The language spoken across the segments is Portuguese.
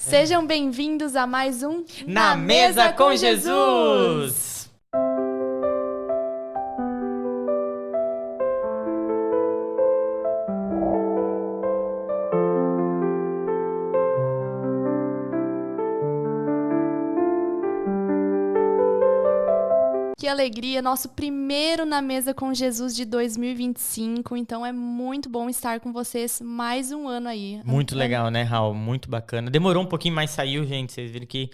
Sejam bem-vindos a mais um Na Mesa com Jesus! Que alegria, nosso primeiro Na Mesa com Jesus de 2025, então é muito bom estar com vocês mais um ano aí. Muito legal, né, Raul? Muito bacana. Demorou um pouquinho, mas saiu, gente. Vocês viram que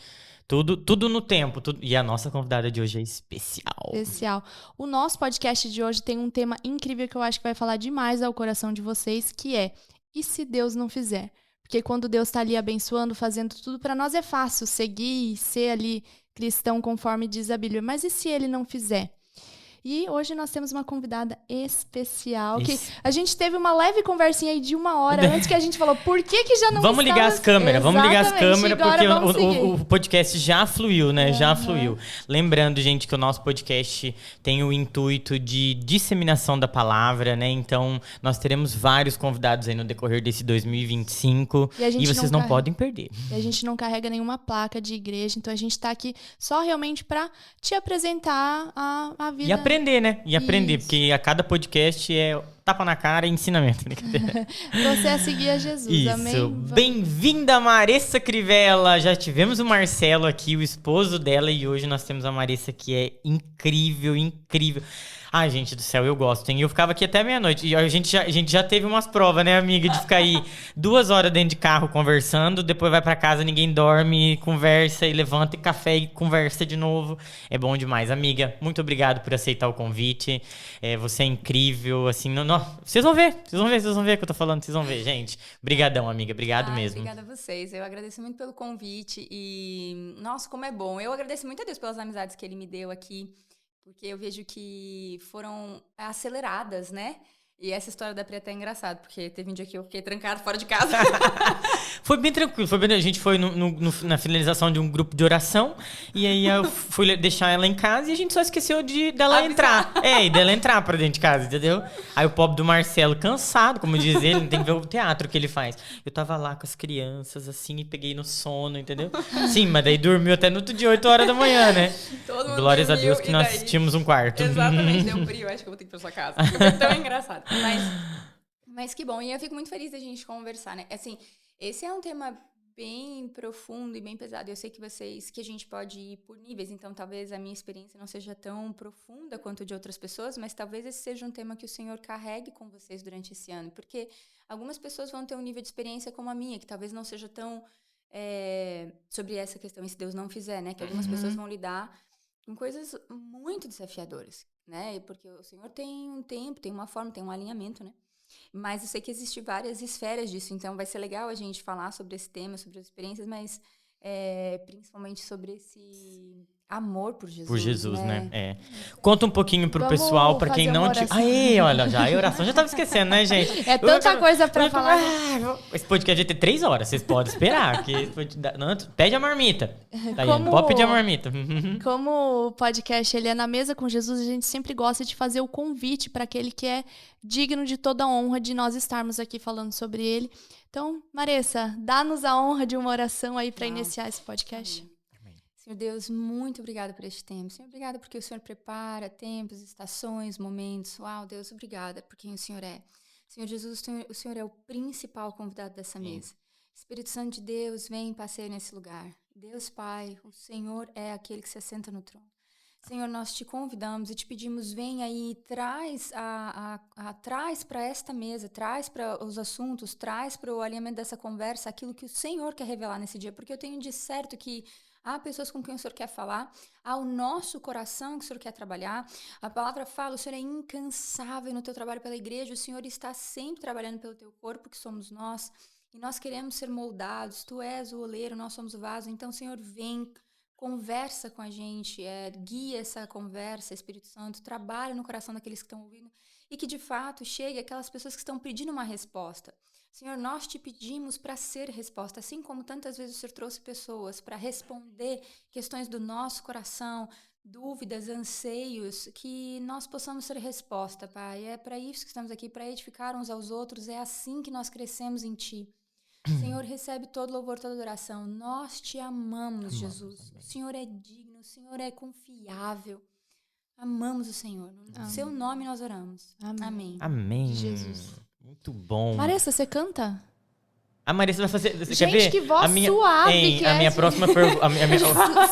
tudo no tempo. E a nossa convidada de hoje é especial. Especial. O nosso podcast de hoje tem um tema incrível que eu acho que vai falar demais ao coração de vocês, que é: e se Deus não fizer? Porque quando Deus está ali abençoando, fazendo tudo, para nós é fácil seguir e ser ali cristão conforme diz a Bíblia. Mas e se ele não fizer? E hoje nós temos uma convidada especial, que a gente teve uma leve conversinha aí de 1 hora antes que a gente falou, por que já não Vamos ligar as câmeras, porque o podcast já fluiu, né? Já fluiu. Lembrando, gente, que o nosso podcast tem o intuito de disseminação da palavra, né? Então, nós teremos vários convidados aí no decorrer desse 2025 e vocês não podem perder. E a gente não carrega nenhuma placa de igreja, então a gente tá aqui só realmente pra te apresentar a vida. E aprender, né? E aprender, porque a cada podcast é tapa na cara e ensinamento. Você é seguir a Jesus, isso. Amém? Bem-vinda, Maressa Crivella. Já tivemos o Marcelo aqui, o esposo dela, e hoje nós temos a Maressa, que é incrível, incrível. Ai, gente do céu, eu gosto, hein? Eu ficava aqui até meia-noite. E a gente já teve umas provas, né, amiga? De ficar aí 2 horas dentro de carro conversando, depois vai pra casa, ninguém dorme, conversa e levanta e café e conversa de novo. É bom demais. Amiga, muito obrigado por aceitar o convite. Você é incrível, assim, vocês vão ver o que eu tô falando, vocês vão ver, gente. Obrigadão, amiga, obrigado mesmo. Obrigada a vocês, eu agradeço muito pelo convite e, nossa, como é bom. Eu agradeço muito a Deus pelas amizades que Ele me deu aqui, porque eu vejo que foram aceleradas, né? E essa história da Pri é até engraçada, porque teve um dia que eu fiquei trancada fora de casa. Foi bem tranquilo, a gente foi na finalização de um grupo de oração, e aí eu fui deixar ela em casa e a gente só esqueceu dela entrar. E dela entrar pra dentro de casa, entendeu? Aí o pobre do Marcelo, cansado, como diz ele, não tem que ver o teatro que ele faz. Eu tava lá com as crianças, assim, e peguei no sono, entendeu? Sim, mas daí dormiu até no outro dia, 8 horas da manhã, né? Todo mundo Glórias dormiu, a Deus que nós tínhamos um quarto. Exatamente, deu Pri, eu acho que eu vou ter que ir pra sua casa. Foi tão engraçado. Mas que bom, e eu fico muito feliz da gente conversar, né? Assim, esse é um tema bem profundo e bem pesado. Eu sei que a gente pode ir por níveis, então talvez a minha experiência não seja tão profunda quanto de outras pessoas, mas talvez esse seja um tema que o Senhor carregue com vocês durante esse ano, porque algumas pessoas vão ter um nível de experiência como a minha, que talvez não seja tão sobre essa questão, e se Deus não fizer, né? Que algumas pessoas vão lidar com coisas muito desafiadoras, né? Porque o Senhor tem um tempo, tem uma forma, tem um alinhamento, né? Mas eu sei que existem várias esferas disso, então vai ser legal a gente falar sobre esse tema, sobre as experiências, mas principalmente sobre esse amor por Jesus. Por Jesus, né? Conta um pouquinho pro pessoal, pra quem não... Aê, olha, já a oração, já tava esquecendo, né, gente? É tanta coisa pra falar. Esse podcast vai ter 3 horas, vocês podem esperar. Pede a marmita. Pode pedir a marmita. Como o podcast ele é Na Mesa com Jesus, a gente sempre gosta de fazer o convite para aquele que é digno de toda a honra de nós estarmos aqui falando sobre ele. Então, Maressa, dá-nos a honra de uma oração aí para iniciar esse podcast. Senhor Deus, muito obrigada por este tempo. Senhor, obrigada porque o Senhor prepara tempos, estações, momentos. Uau, Deus, obrigada por quem o Senhor é. Senhor Jesus, o Senhor é o principal convidado dessa mesa. Espírito Santo de Deus, vem e passeia nesse lugar. Deus Pai, o Senhor é aquele que se assenta no trono. Senhor, nós te convidamos e te pedimos, vem aí, traz para esta mesa, traz para os assuntos, traz para o alinhamento dessa conversa aquilo que o Senhor quer revelar nesse dia, porque eu tenho de certo que há pessoas com quem o Senhor quer falar, há o nosso coração que o Senhor quer trabalhar. A palavra fala, o Senhor é incansável no teu trabalho pela igreja, o Senhor está sempre trabalhando pelo teu corpo, que somos nós, e nós queremos ser moldados. Tu és o oleiro, nós somos o vaso. Então, Senhor, vem, conversa com a gente, guia essa conversa, Espírito Santo, trabalha no coração daqueles que estão ouvindo e que, de fato, chegue aquelas pessoas que estão pedindo uma resposta. Senhor, nós te pedimos para ser resposta, assim como tantas vezes o Senhor trouxe pessoas para responder questões do nosso coração, dúvidas, anseios, que nós possamos ser resposta, Pai. É para isso que estamos aqui, para edificar uns aos outros, é assim que nós crescemos em Ti. Senhor, recebe todo louvor, toda adoração. Nós te amamos, Jesus. O Senhor é digno, o Senhor é confiável. Amamos o Senhor. No seu nome nós oramos. Amém. Amém. Jesus. Muito bom. Maressa, você canta? A Marissa vai fazer. Você Gente, quer ver? que voz a minha, suave hein, que a é, minha gente. próxima pergunta.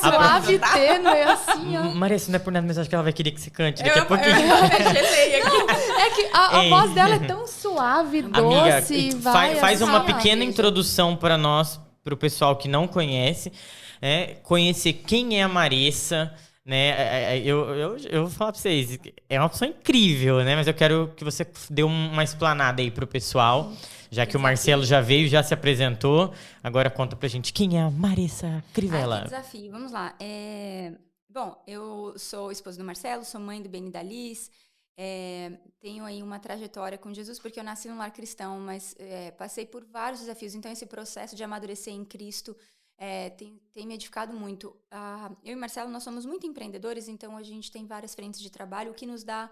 Suave, tênue, assim, ó. Marissa, não é por nada, mas acho que ela vai querer que você cante daqui a pouquinho. É que a Ei. voz dela é tão suave, doce, Amiga, vai faz assim, uma ó. pequena introdução para nós, para o pessoal que não conhece, conhecer quem é a Marissa, né? Eu vou falar para vocês, é uma pessoa incrível, né? Mas eu quero que você dê uma explanada aí pro pessoal, já que o Marcelo já veio, já se apresentou. Agora conta pra gente quem é a Marissa Crivella. Que desafio, vamos lá. Bom, eu sou esposa do Marcelo, sou mãe do Beni e da Liz, tenho aí uma trajetória com Jesus, porque eu nasci num lar cristão, mas passei por vários desafios, então esse processo de amadurecer em Cristo tem me edificado muito. Eu e Marcelo, nós somos muito empreendedores, então a gente tem várias frentes de trabalho, o que nos dá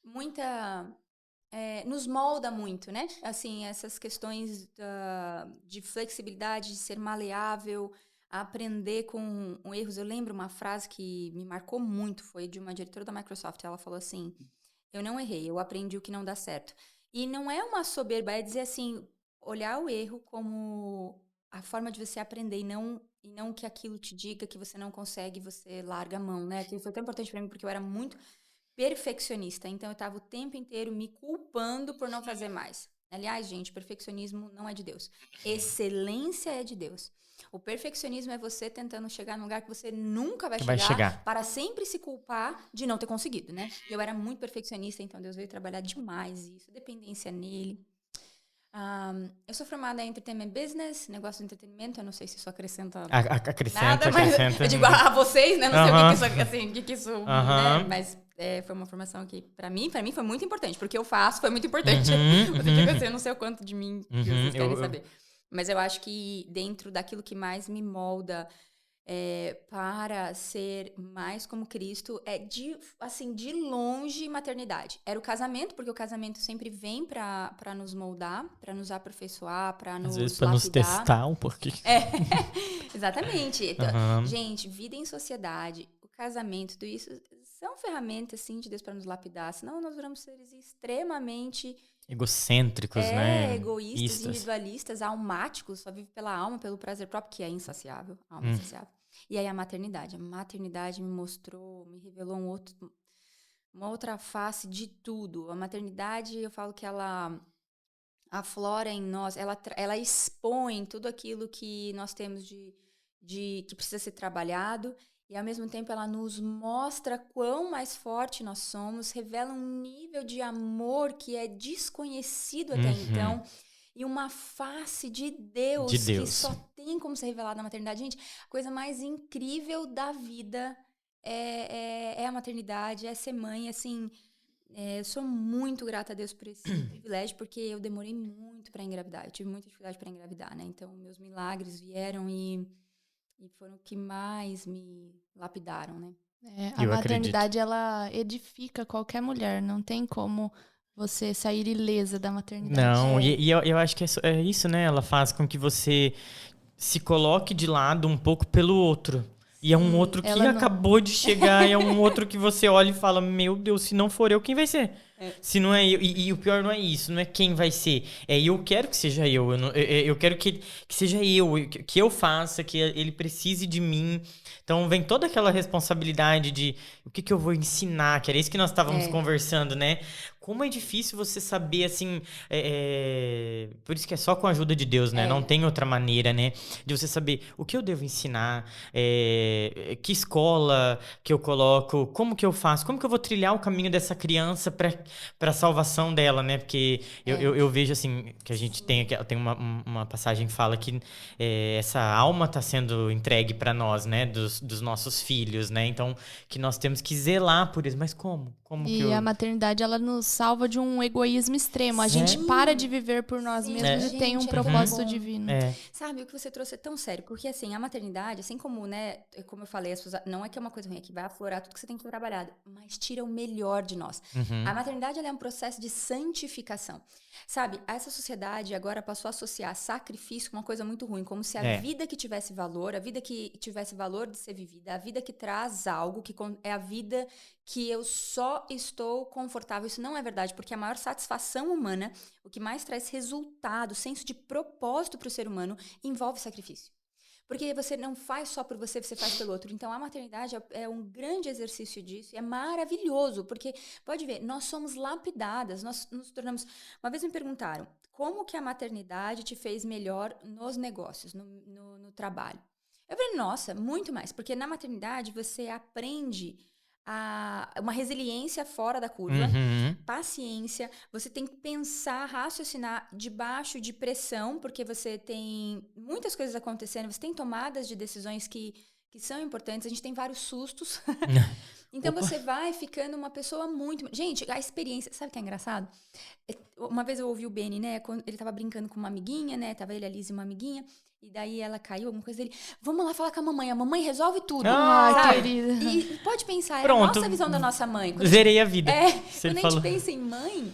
muita... nos molda muito, né? Assim, essas questões de flexibilidade, de ser maleável, aprender com erros. Eu lembro uma frase que me marcou muito, foi de uma diretora da Microsoft. Ela falou assim, eu não errei, eu aprendi o que não dá certo. E não é uma soberba, é dizer assim, olhar o erro como a forma de você aprender e não que aquilo te diga que você não consegue, você larga a mão, né? Aquilo foi tão importante para mim, porque eu era muito perfeccionista, então eu estava o tempo inteiro me culpando por não fazer mais. Aliás, gente, perfeccionismo não é de Deus. Excelência é de Deus. O perfeccionismo é você tentando chegar num lugar que você nunca vai chegar para sempre se culpar de não ter conseguido, né? Eu era muito perfeccionista, então Deus veio trabalhar demais isso, dependência nele. Eu sou formada em Entertainment Business, negócio de entretenimento, eu não sei se isso acrescenta nada, mas eu digo a vocês, né? Não sei o que isso né? Mas foi uma formação que, pra mim foi muito importante, porque eu faço, foi muito importante. Você diga assim, eu não sei o quanto de mim que vocês querem saber. Mas eu acho que dentro daquilo que mais me molda para ser mais como Cristo de longe maternidade. Era o casamento, porque o casamento sempre vem para nos moldar, para nos aperfeiçoar, para nos lapidar. Às vezes para nos testar um pouquinho. Exatamente. Então, gente, vida em sociedade, o casamento, tudo isso são ferramentas, sim, de Deus para nos lapidar. Senão nós viramos seres extremamente... egocêntricos, né? Egoístas, individualistas, almáticos, só vive pela alma, pelo prazer próprio, que é insaciável. Alma insaciável. E aí a maternidade me revelou uma outra face de tudo. A maternidade, eu falo que ela aflora em nós, ela expõe tudo aquilo que nós temos que precisa ser trabalhado, e ao mesmo tempo ela nos mostra quão mais forte nós somos, revela um nível de amor que é desconhecido até então, e uma face de Deus que só tem como ser revelada na maternidade. Gente, a coisa mais incrível da vida é a maternidade, é ser mãe, assim... eu sou muito grata a Deus por esse privilégio, porque eu demorei muito para engravidar. Eu tive muita dificuldade para engravidar, né? Então, meus milagres vieram e foram o que mais me lapidaram, né? A maternidade, ela edifica qualquer mulher. Não tem como você sair ilesa da maternidade. Não, e eu acho que é isso, né? Ela faz com que você se coloque de lado um pouco pelo outro. E é um outro que acabou de chegar, é um outro que você olha e fala, meu Deus, se não for eu, quem vai ser? Se não é eu. E o pior não é isso, não é quem vai ser. Eu quero que seja eu. Eu quero que seja eu, que eu faça, que ele precise de mim. Então vem toda aquela responsabilidade de o que eu vou ensinar, que era isso que nós estávamos conversando, né? Como é difícil você saber, assim... Por isso que é só com a ajuda de Deus, né? Não tem outra maneira, né? De você saber o que eu devo ensinar, que escola que eu coloco, como que eu faço, como que eu vou trilhar o caminho dessa criança para a salvação dela, né? Porque eu vejo, assim, que a gente tem uma passagem que fala que essa alma está sendo entregue para nós, né? Dos nossos filhos, né? Então, que nós temos que zelar por isso. Mas como? A maternidade, ela nos salva de um egoísmo extremo. A gente para de viver por nós Sim, mesmos e tem um gente, propósito bom. divino. Sabe, o que você trouxe é tão sério, porque assim, a maternidade, assim como, né, como eu falei, as pessoas, não é que é uma coisa ruim, é que vai aflorar tudo que você tem que ter trabalhado, mas tira o melhor de nós. A maternidade, ela é um processo de santificação. Sabe, essa sociedade agora passou a associar sacrifício com uma coisa muito ruim, como se a vida que tivesse valor, a vida que tivesse valor de ser vivida, a vida que traz algo, que é a vida que eu só estou confortável. Isso não é verdade, porque a maior satisfação humana, o que mais traz resultado, senso de propósito para o ser humano, envolve sacrifício. Porque você não faz só por você, você faz pelo outro. Então, a maternidade é um grande exercício disso. E é maravilhoso, porque, pode ver, nós somos lapidadas, nós nos tornamos... Uma vez me perguntaram, como que a maternidade te fez melhor nos negócios, no trabalho? Eu falei, nossa, muito mais. Porque na maternidade, você aprende uma resiliência fora da curva, paciência, você tem que pensar, raciocinar debaixo de pressão, porque você tem muitas coisas acontecendo, você tem tomadas de decisões que são importantes, a gente tem vários sustos. Então você vai ficando uma pessoa muito... Gente, a experiência... Sabe o que é engraçado? Uma vez eu ouvi o Benny, né? Quando ele tava brincando com uma amiguinha, né? Tava ele, a Liz e uma amiguinha. E daí ela caiu, alguma coisa dele. Vamos lá falar com a mamãe resolve tudo. Querida. E pode pensar, Pronto. é a nossa visão da nossa mãe. Zerei a vida. Quando a gente pensa em mãe,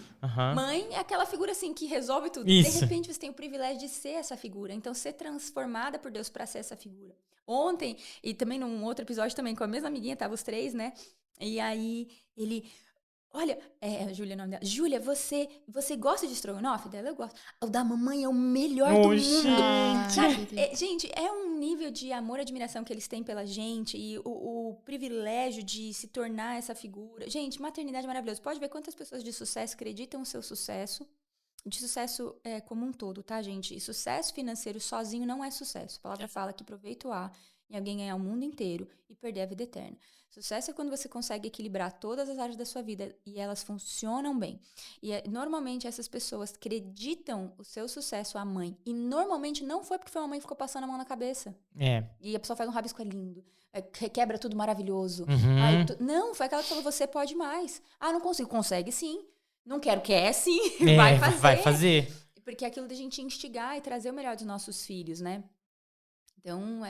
mãe é aquela figura assim que resolve tudo. Isso. De repente você tem o privilégio de ser essa figura. Então, ser transformada por Deus para ser essa figura. Ontem, e também num outro episódio também com a mesma amiguinha, tava os três, né? E aí ele... Olha, a Júlia, o nome dela. Júlia, você gosta de estrogonofe? Dela, eu gosto. O da mamãe é o melhor do mundo. Sabe? Gente, é um nível de amor e admiração que eles têm pela gente e o privilégio de se tornar essa figura. Gente, maternidade é maravilhoso. Pode ver quantas pessoas de sucesso acreditam no seu sucesso. De sucesso como um todo, tá, gente? E sucesso financeiro sozinho não é sucesso. A palavra fala que proveito há em alguém ganhar o mundo inteiro e perder a vida eterna. Sucesso é quando você consegue equilibrar todas as áreas da sua vida e elas funcionam bem. E normalmente essas pessoas acreditam o seu sucesso à mãe. E normalmente não foi porque foi uma mãe que ficou passando a mão na cabeça. E a pessoa faz um rabisco lindo, quebra tudo maravilhoso. Não, foi aquela que falou, você pode mais. Ah, não consigo. Consegue sim. Não quero, quer sim. Vai fazer. Porque é aquilo da gente instigar e trazer o melhor dos nossos filhos, né? Então,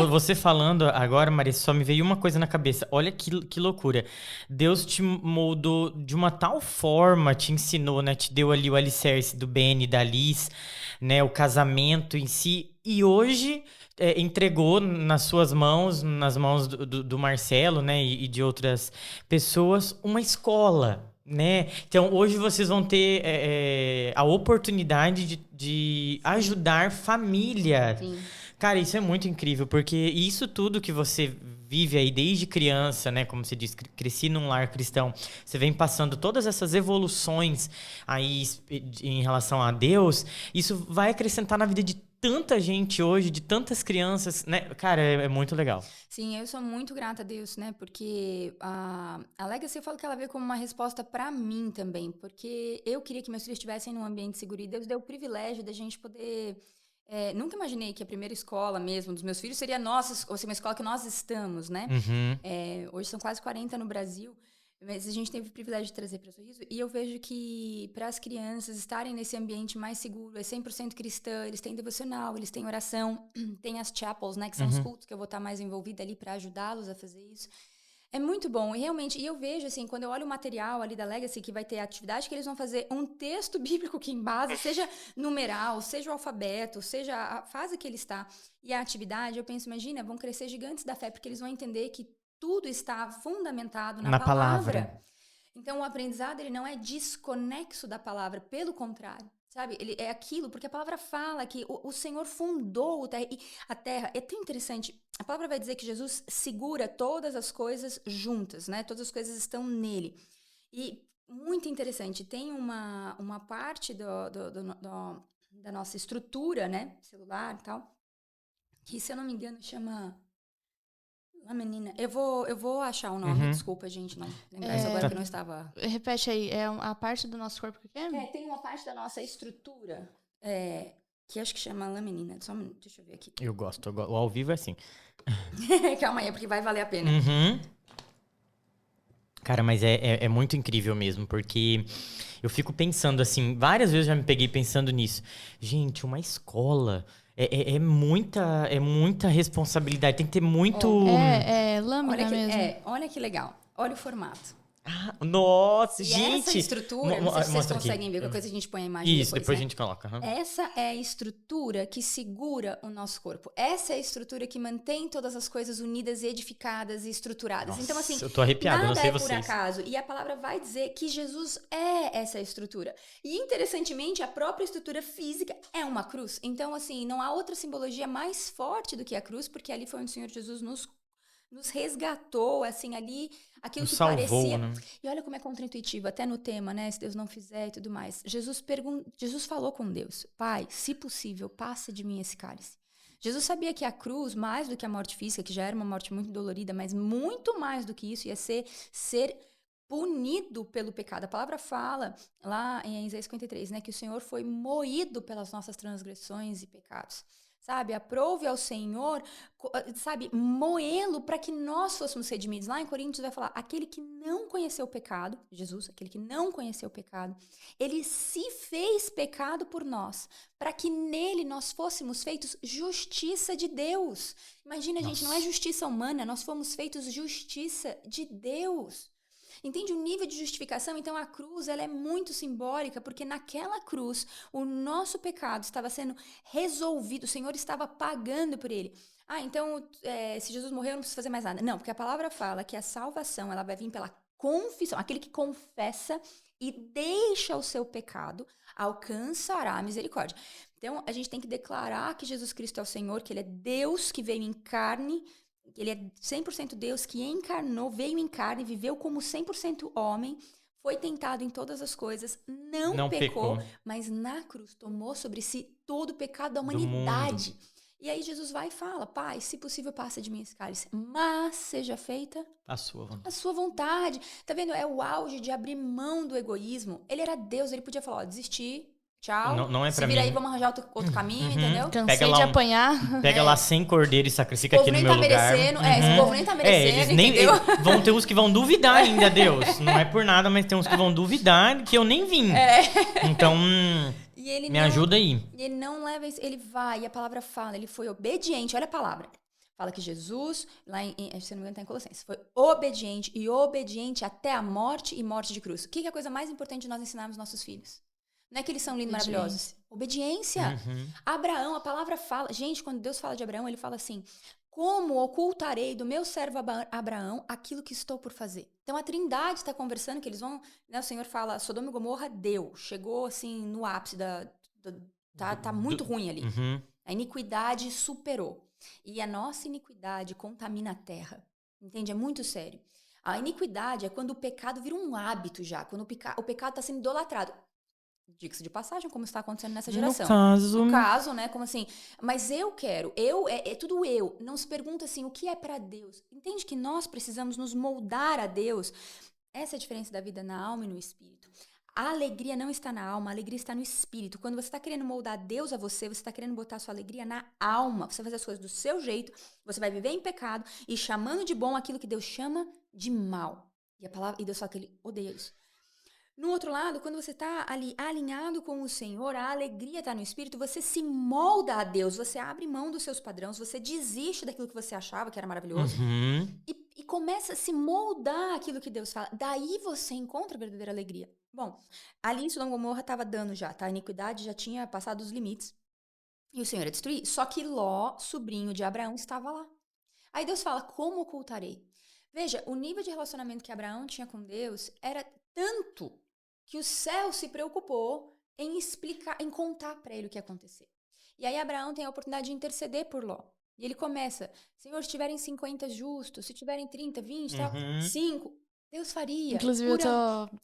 você falando agora, Marisa, só me veio uma coisa na cabeça. Olha que loucura. Deus te moldou de uma tal forma, te ensinou, né? Te deu ali o alicerce do Benny, da Liz, né? O casamento em si. E hoje entregou nas suas mãos, nas mãos do Marcelo, né? E de outras pessoas, uma escola. Né? Então, hoje vocês vão ter a oportunidade de ajudar famílias. Sim. Cara, isso é muito incrível, porque isso tudo que você vive aí desde criança, né? Como você disse, cresci num lar cristão. Você vem passando todas essas evoluções aí em relação a Deus. Isso vai acrescentar na vida de tanta gente hoje, de tantas crianças, né? Cara, é muito legal. Sim, eu sou muito grata a Deus, né? Porque a Legacy, eu falo que ela veio como uma resposta pra mim também. Porque eu queria que meus filhos estivessem num ambiente seguro. E Deus deu o privilégio da gente poder... nunca imaginei que a primeira escola mesmo dos meus filhos seria nossa, ou seja, uma escola que nós estamos, né? Hoje são quase 40 no Brasil. Mas a gente teve o privilégio de trazer para o Sorriso. E eu vejo que para as crianças estarem nesse ambiente mais seguro, é 100% cristã, eles têm devocional, eles têm oração, tem as chapels, né, que são os cultos que eu vou estar mais envolvida ali para ajudá-los a fazer isso. É muito bom, e realmente, e eu vejo assim, quando eu olho o material ali da Legacy, que vai ter a atividade que eles vão fazer um texto bíblico que embasa, seja numeral, seja o alfabeto, seja a fase que ele está, e a atividade, eu penso, imagina, vão crescer gigantes da fé, porque eles vão entender que tudo está fundamentado na palavra. Então, o aprendizado ele não é desconexo da palavra, pelo contrário, sabe? Ele é aquilo, porque a palavra fala que o Senhor fundou a terra. É tão interessante. A palavra vai dizer que Jesus segura todas as coisas juntas, né? Todas as coisas estão nele. E, muito interessante, tem uma parte da nossa estrutura, né? Celular e tal, que, se eu não me engano, chama... A menina, eu vou achar o nome, desculpa, gente, não lembrar isso agora que eu não estava... Repete aí, é a parte do nosso corpo que é? Tem uma parte da nossa estrutura, que acho que chama laminina, só um minuto, deixa eu ver aqui. Eu gosto, o ao vivo é assim. Calma aí, porque vai valer a pena. Cara, mas é muito incrível mesmo, porque eu fico pensando assim, várias vezes eu já me peguei pensando nisso. Gente, uma escola é muita responsabilidade, tem que ter muito... Lâmina mesmo. Olha que legal. Olha o formato. Nossa, E gente! essa estrutura, não sei se vocês mostra conseguem aqui. ver, qualquer coisa a gente põe a imagem Isso, depois a gente coloca. Aham. Essa é a estrutura que segura o nosso corpo. Essa é a estrutura que mantém todas as coisas unidas, edificadas e estruturadas. Nossa, então, assim, eu tô arrepiado, não nada sei é por vocês. acaso. E a palavra vai dizer que Jesus é essa estrutura. E, interessantemente, a própria estrutura física é uma cruz. Então, assim, não há outra simbologia mais forte do que a cruz, porque ali foi onde o Senhor Jesus nos resgatou, assim, ali, aquilo Nos que salvou, parecia... né? E olha como é contraintuitivo, até no tema, né? Se Deus não fizer e tudo mais. Jesus falou com Deus, Pai, se possível, passa de mim esse cálice. Jesus sabia que a cruz, mais do que a morte física, que já era uma morte muito dolorida, mas muito mais do que isso, ia ser punido pelo pecado. A palavra fala, lá em Isaías 53, né? Que o Senhor foi moído pelas nossas transgressões e pecados. Sabe, aprove ao Senhor, sabe, moê-lo para que nós fôssemos redimidos. Lá em Coríntios vai falar, aquele que não conheceu o pecado, Jesus, aquele que não conheceu o pecado, ele se fez pecado por nós, para que nele nós fôssemos feitos justiça de Deus. Imagina, gente, não é justiça humana, nós fomos feitos justiça de Deus. Entende o nível de justificação? Então a cruz ela é muito simbólica, porque naquela cruz o nosso pecado estava sendo resolvido, o Senhor estava pagando por ele. Então se Jesus morreu eu não preciso fazer mais nada. Não, porque a palavra fala que a salvação ela vai vir pela confissão. Aquele que confessa e deixa o seu pecado alcançará a misericórdia. Então a gente tem que declarar que Jesus Cristo é o Senhor, que ele é Deus que veio em carne. Ele é 100% Deus que encarnou, veio em carne, viveu como 100% homem, foi tentado em todas as coisas, não pecou, mas na cruz tomou sobre si todo o pecado da humanidade. E aí Jesus vai e fala, Pai, se possível passa de mim esse cálice, mas seja feita a sua vontade. A sua vontade. Tá vendo? É o auge de abrir mão do egoísmo. Ele era Deus, ele podia falar, desistir. Tchau. Não é pra mim. Se vira aí, vamos arranjar outro caminho, entendeu? Cansei de apanhar. Pega lá 100 cordeiros e sacrifica aqui no meu lugar. Esse povo nem tá merecendo, entendeu? Vão ter uns que vão duvidar ainda, Deus. Não é por nada, mas tem uns que vão duvidar que eu nem vim. Então, me ajuda aí. E ele não leva isso, ele vai, e a palavra fala, ele foi obediente. Olha a palavra. Fala que Jesus, lá se não me engano, tá em Colossenses, foi obediente até a morte e morte de cruz. O que é a coisa mais importante de nós ensinarmos aos nossos filhos? Não é que eles são lindos, maravilhosos. Obediência. Abraão, a palavra fala... Gente, quando Deus fala de Abraão, ele fala assim... Como ocultarei do meu servo Abraão aquilo que estou por fazer? Então, a Trindade está conversando que eles vão... Né, o Senhor fala, Sodoma e Gomorra deu. Chegou, assim, no ápice tá muito ruim ali. A iniquidade superou. E a nossa iniquidade contamina a terra. Entende? É muito sério. A iniquidade é quando o pecado vira um hábito já. Quando o pecado está sendo idolatrado. Diga-se de passagem, como está acontecendo nessa geração. No caso, né? Como assim? Mas eu quero. É tudo eu. Não se pergunta assim, o que é para Deus? Entende que nós precisamos nos moldar a Deus? Essa é a diferença da vida na alma e no espírito. A alegria não está na alma, a alegria está no espírito. Quando você está querendo moldar Deus a você está querendo botar a sua alegria na alma. Você vai fazer as coisas do seu jeito, você vai viver em pecado e chamando de bom aquilo que Deus chama de mal. E Deus fala que ele odeia isso. No outro lado, quando você está ali alinhado com o Senhor, a alegria está no espírito, você se molda a Deus, você abre mão dos seus padrões, você desiste daquilo que você achava que era maravilhoso e começa a se moldar aquilo que Deus fala. Daí você encontra a verdadeira alegria. Bom, ali em Sodoma e Gomorra estava dando já, tá? A iniquidade já tinha passado os limites e o Senhor ia destruir. Só que Ló, sobrinho de Abraão, estava lá. Aí Deus fala, como ocultarei? Veja, o nível de relacionamento que Abraão tinha com Deus era tanto que o céu se preocupou em explicar, em contar para ele o que ia acontecer. E aí Abraão tem a oportunidade de interceder por Ló. E ele começa, Senhor, se tiverem 50 justos, se tiverem 30, 20, 5, Deus faria. Inclusive, eu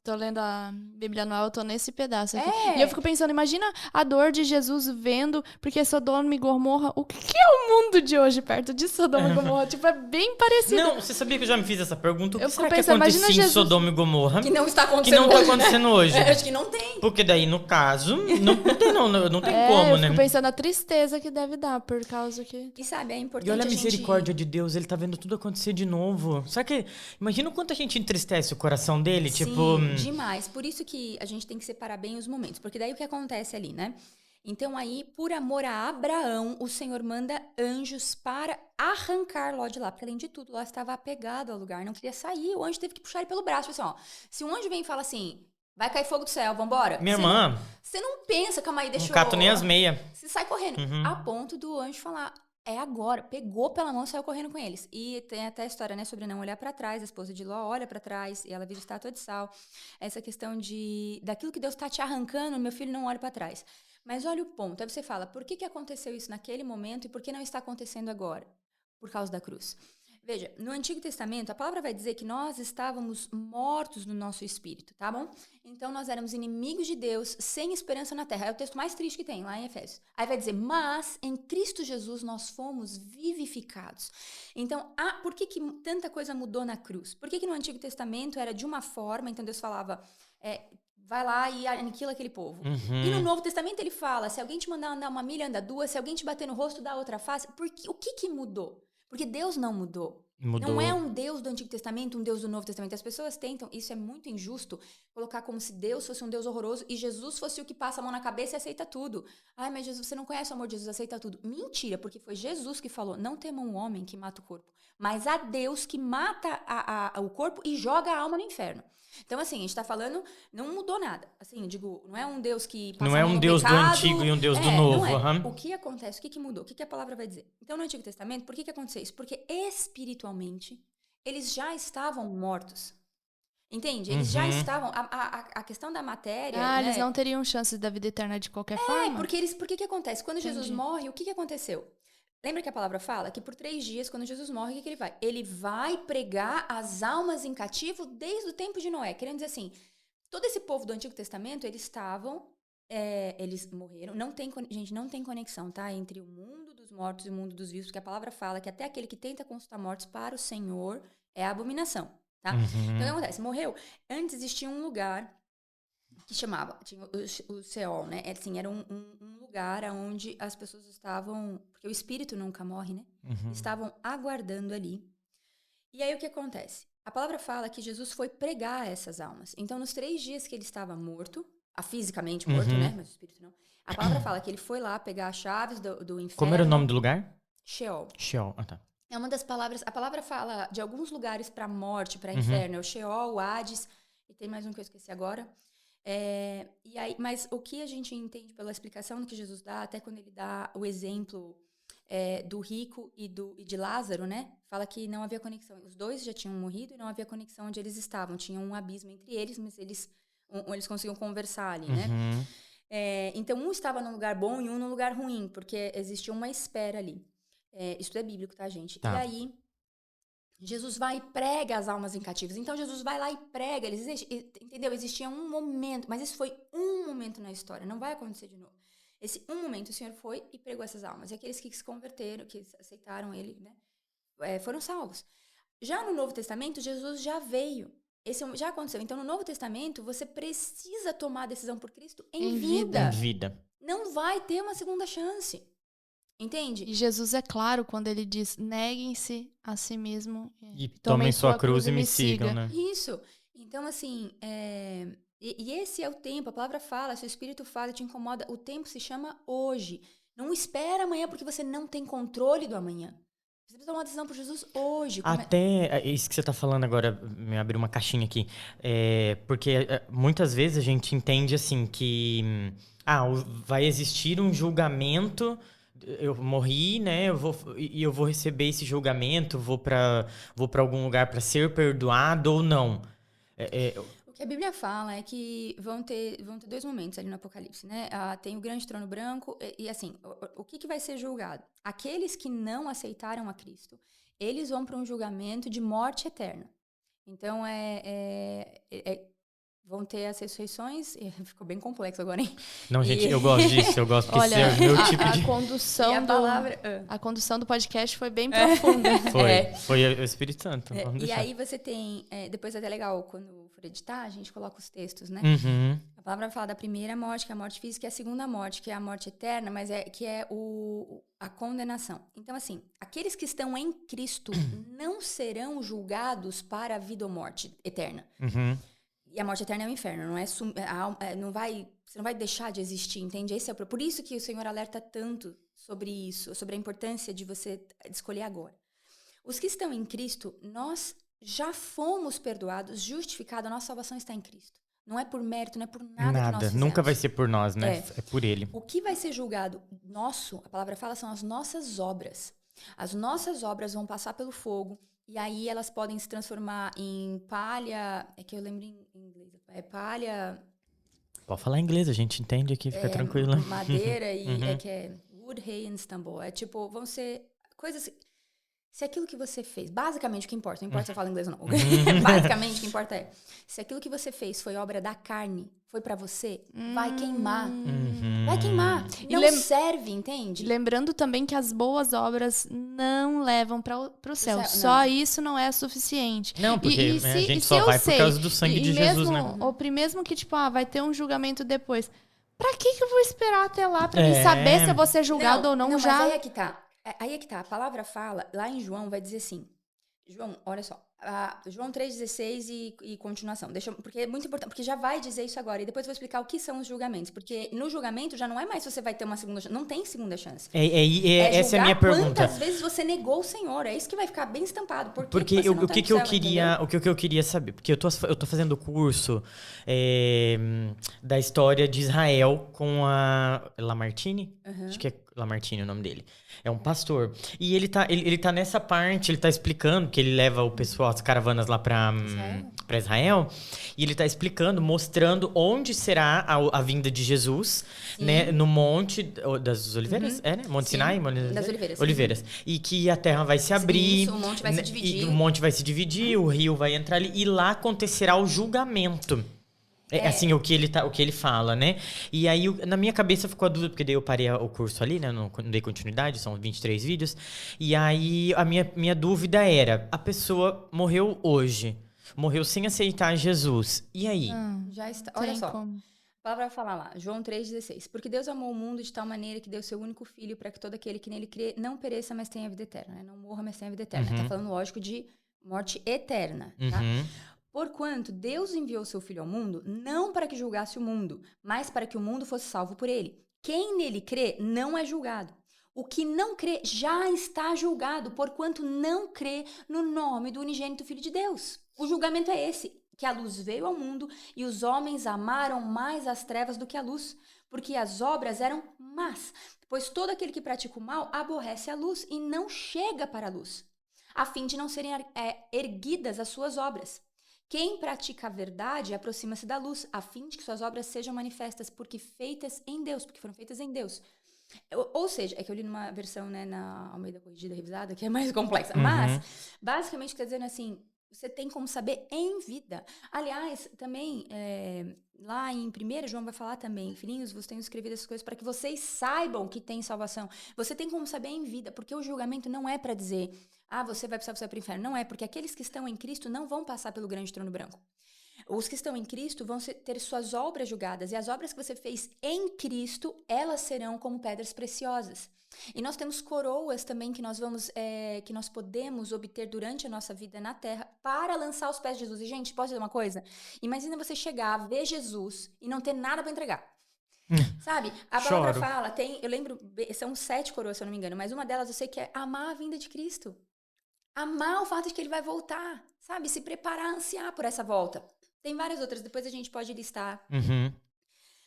tô lendo a Bíblia Anual, eu tô nesse pedaço aqui. E eu fico pensando, imagina a dor de Jesus vendo, porque Sodoma e Gomorra, o que é o mundo de hoje perto de Sodoma e Gomorra? Tipo, é bem parecido. Não, você sabia que eu já me fiz essa pergunta? O que será que pensando, acontecia em Sodoma e Gomorra? Que não está acontecendo que não hoje. Tá acontecendo hoje. Acho que não tem. Porque daí, no caso, não tem como, eu né? fico pensando a tristeza que deve dar, por causa que... E sabe, é importante E olha a gente... misericórdia de Deus, ele tá vendo tudo acontecer de novo. Sabe que... Imagina o quanto a gente entristece o coração dele? Sim, Tipo... demais. Por isso que a gente tem que separar bem os momentos. Porque daí o que acontece ali, né? Então aí, por amor a Abraão, o Senhor manda anjos para arrancar Ló de lá. Porque além de tudo, Ló estava apegado ao lugar, não queria sair. O anjo teve que puxar ele pelo braço. Assim, ó, se um anjo vem e fala assim, vai cair fogo do céu, vambora. Minha irmã... Você não pensa, calma aí, deixa eu... Não cato nem as meias. Você sai correndo. Uhum. A ponto do anjo falar, é agora. Pegou pela mão e saiu correndo com eles. E tem até a história, né, sobre não olhar pra trás. A esposa de Ló olha pra trás e ela vira estátua de sal. Essa questão daquilo que Deus tá te arrancando, meu filho, não olha pra trás. Mas olha o ponto. Aí você fala, por que aconteceu isso naquele momento e por que não está acontecendo agora? Por causa da cruz. Veja, no Antigo Testamento, a palavra vai dizer que nós estávamos mortos no nosso espírito, tá bom? Então, nós éramos inimigos de Deus, sem esperança na terra. É o texto mais triste que tem, lá em Efésios. Aí vai dizer, mas em Cristo Jesus nós fomos vivificados. Então, por que tanta coisa mudou na cruz? Por que no Antigo Testamento era de uma forma, então Deus falava... vai lá e aniquila aquele povo. Uhum. E no Novo Testamento ele fala, se alguém te mandar andar uma milha, anda duas. Se alguém te bater no rosto, dá outra face. O que mudou? Porque Deus não mudou. Não é um Deus do Antigo Testamento, um Deus do Novo Testamento. As pessoas tentam, isso é muito injusto, colocar como se Deus fosse um Deus horroroso e Jesus fosse o que passa a mão na cabeça e aceita tudo. Ai, mas Jesus, você não conhece o amor de Jesus, aceita tudo. Mentira, porque foi Jesus que falou, não temam um homem que mata o corpo, mas a Deus que mata o corpo e joga a alma no inferno. Então, assim, a gente tá falando, não mudou nada. Assim, eu digo, não é um Deus que passa não é um Deus pecado, do Antigo e um Deus do Novo. Não é. Uhum. O que acontece? O que mudou? O que a palavra vai dizer? Então, no Antigo Testamento, por que aconteceu isso? Porque espiritualmente, eles já estavam mortos. Entende? Eles já estavam... A questão da matéria... Ah, né? eles não teriam chance da vida eterna de qualquer forma? Por que acontece? Quando Jesus morre, o que aconteceu? Lembra que a palavra fala que por 3 dias, quando Jesus morre, o que ele vai? Ele vai pregar as almas em cativo desde o tempo de Noé. Querendo dizer assim, todo esse povo do Antigo Testamento, eles estavam... eles morreram. Gente, não tem conexão, tá? Entre o mundo dos mortos e o mundo dos vivos, porque a palavra fala que até aquele que tenta consultar mortos para o Senhor é abominação, tá? Então, o que acontece? Morreu. Antes existia um lugar que chamava, tinha o Seol, né? Assim, era um lugar onde as pessoas estavam, porque o espírito nunca morre, né? Estavam aguardando ali. E aí o que acontece? A palavra fala que Jesus foi pregar essas almas. Então, nos 3 dias que ele estava morto, fisicamente morto, né? Mas o espírito não. A palavra fala que ele foi lá pegar as chaves do inferno. Como era o nome do lugar? Sheol. Sheol, tá. É uma das palavras, a palavra fala de alguns lugares para morte, para inferno. É o Sheol, o Hades, e tem mais um que eu esqueci agora. E aí, mas o que a gente entende pela explicação do que Jesus dá, até quando ele dá o exemplo do rico e de Lázaro, né? Fala que não havia conexão. Os dois já tinham morrido e não havia conexão onde eles estavam. Tinha um abismo entre eles, mas eles conseguiam conversar ali, né? Então, um estava num lugar bom e um num lugar ruim, porque existia uma espera ali. Isso é bíblico, tá, gente? Tá. E aí, Jesus vai e prega as almas em cativos. Então, Jesus vai lá e prega. Entendeu? Existia um momento, mas isso foi um momento na história. Não vai acontecer de novo. Esse um momento, o Senhor foi e pregou essas almas. E aqueles que se converteram, que aceitaram Ele, né, foram salvos. Já no Novo Testamento, Jesus já veio. Já aconteceu. Então, no Novo Testamento, você precisa tomar a decisão por Cristo em vida. Em vida. Não vai ter uma segunda chance. Entende? E Jesus é claro quando ele diz, neguem-se a si mesmo e tomem sua cruz e me sigam, né? Isso. Então, assim, e esse é o tempo. A palavra fala, se o Espírito fala, te incomoda. O tempo se chama hoje. Não espera amanhã porque você não tem controle do amanhã. Você precisa tomar uma decisão por Jesus hoje. Até isso que você tá falando agora, me abriu uma caixinha aqui. Porque muitas vezes a gente entende assim que vai existir um julgamento. Eu morri, né? Eu vou receber esse julgamento, vou para algum lugar para ser perdoado ou não. O que a Bíblia fala é que vão ter 2 momentos ali no Apocalipse, né? Tem o grande trono branco e assim, o que vai ser julgado? Aqueles que não aceitaram a Cristo, eles vão para um julgamento de morte eterna. Então, vão ter as ressurreições. Ficou bem complexo agora, hein? Não, gente, eu gosto disso, eu gosto, porque Olha, esse é o meu tipo de... a condução do podcast foi bem profunda. Foi o Espírito Santo. Vamos E deixar. aí você tem... depois é até legal, quando for editar, a gente coloca os textos, né? Uhum. A palavra fala da primeira morte, que é a morte física, e a segunda morte, que é a morte eterna, mas que é a condenação. Então, assim, aqueles que estão em Cristo não serão julgados para a vida ou morte eterna. Uhum. E a morte eterna é o inferno, não é, você não vai deixar de existir, entende? Por isso que o Senhor alerta tanto sobre isso, sobre a importância de você escolher agora. Os que estão em Cristo, nós já fomos perdoados, justificados, a nossa salvação está em Cristo. Não é por mérito, não é por nada que nós fizemos. Nunca vai ser por nós, né? É por Ele. O que vai ser julgado nosso, a palavra fala, são as nossas obras. As nossas obras vão passar pelo fogo, e aí elas podem se transformar em palha... É que eu lembro em inglês. É palha... Pode falar inglês, a gente entende aqui, fica tranquila. Madeira e... que é wood, hay and stubble. É tipo, vão ser coisas... Se aquilo que você fez... Basicamente, o que importa... Não importa se eu falo inglês ou não. Basicamente, o que importa é... Se aquilo que você fez foi obra da carne, foi pra você, vai queimar. Vai queimar. Não serve, entende? Lembrando também que as boas obras não levam pro céu. Só isso não é suficiente. Não, porque a gente só vai por causa do sangue de Jesus, né? Ou mesmo que, tipo, vai ter um julgamento depois. Pra que eu vou esperar até lá pra me saber se eu vou ser julgado ou não já? Mas aí é que tá. A palavra fala, lá em João, vai dizer assim. João, olha só. João 3,16 e continuação. Porque é muito importante, porque já vai dizer isso agora. E depois eu vou explicar o que são os julgamentos. Porque no julgamento já não é mais se você vai ter uma segunda chance. Não tem segunda chance. Essa é a minha pergunta. Quantas vezes você negou o Senhor? É isso que vai ficar bem estampado. Porque o que eu queria saber? Porque eu tô fazendo o curso da história de Israel com a Lamartine. Acho que é Lamartine o nome dele. É um pastor. E ele tá nessa parte, ele tá explicando que ele leva o pessoal, as caravanas lá pra Israel. E ele tá explicando, mostrando onde será a vinda de Jesus, né? No Monte das Oliveiras, né? Monte Sinai? Das Oliveiras. Oliveiras. E que a terra vai se abrir. Isso, o monte vai se dividir. E o monte vai se dividir, o rio vai entrar ali. E lá acontecerá o julgamento. Assim, o que ele fala, né? E aí, na minha cabeça ficou a dúvida, porque daí eu parei o curso ali, né? Não dei continuidade, são 23 vídeos. E aí, a minha dúvida era, a pessoa morreu hoje, morreu sem aceitar Jesus. E aí? Já está. Olha só. A palavra vai falar lá, João 3,16. Porque Deus amou o mundo de tal maneira que deu seu único filho para que todo aquele que nele crê não pereça, mas tenha vida eterna. Né? Não morra, mas tenha vida eterna. Tá falando, lógico, de morte eterna, tá? Porquanto Deus enviou seu Filho ao mundo, não para que julgasse o mundo, mas para que o mundo fosse salvo por ele. Quem nele crê não é julgado. O que não crê já está julgado, porquanto não crê no nome do unigênito Filho de Deus. O julgamento é esse, que a luz veio ao mundo e os homens amaram mais as trevas do que a luz, porque as obras eram más. Pois todo aquele que pratica o mal aborrece a luz e não chega para a luz, a fim de não serem erguidas as suas obras. Quem pratica a verdade aproxima-se da luz, a fim de que suas obras sejam manifestas, porque foram feitas em Deus. Ou seja, é que eu li numa versão, né, na Almeida Corrigida Revisada, que é mais complexa. Mas, basicamente, está dizendo assim, você tem como saber em vida. Aliás, também, lá em 1 João vai falar também, filhinhos, vos tenho escrevido essas coisas para que vocês saibam que tem salvação. Você tem como saber em vida, porque o julgamento não é para dizer, você vai precisar para o inferno. Não é, porque aqueles que estão em Cristo não vão passar pelo grande trono branco. Os que estão em Cristo vão ter suas obras julgadas, e as obras que você fez em Cristo, elas serão como pedras preciosas. E nós temos coroas também que nós podemos obter durante a nossa vida na terra para lançar aos pés de Jesus. E, gente, posso dizer uma coisa? Imagina você chegar, ver Jesus e não ter nada para entregar. Sabe? A palavra fala, eu lembro, são 7 coroas, se eu não me engano, mas uma delas eu sei que é amar a vinda de Cristo. Amar o fato de que ele vai voltar, sabe? Se preparar, ansiar por essa volta. Tem várias outras, depois a gente pode listar.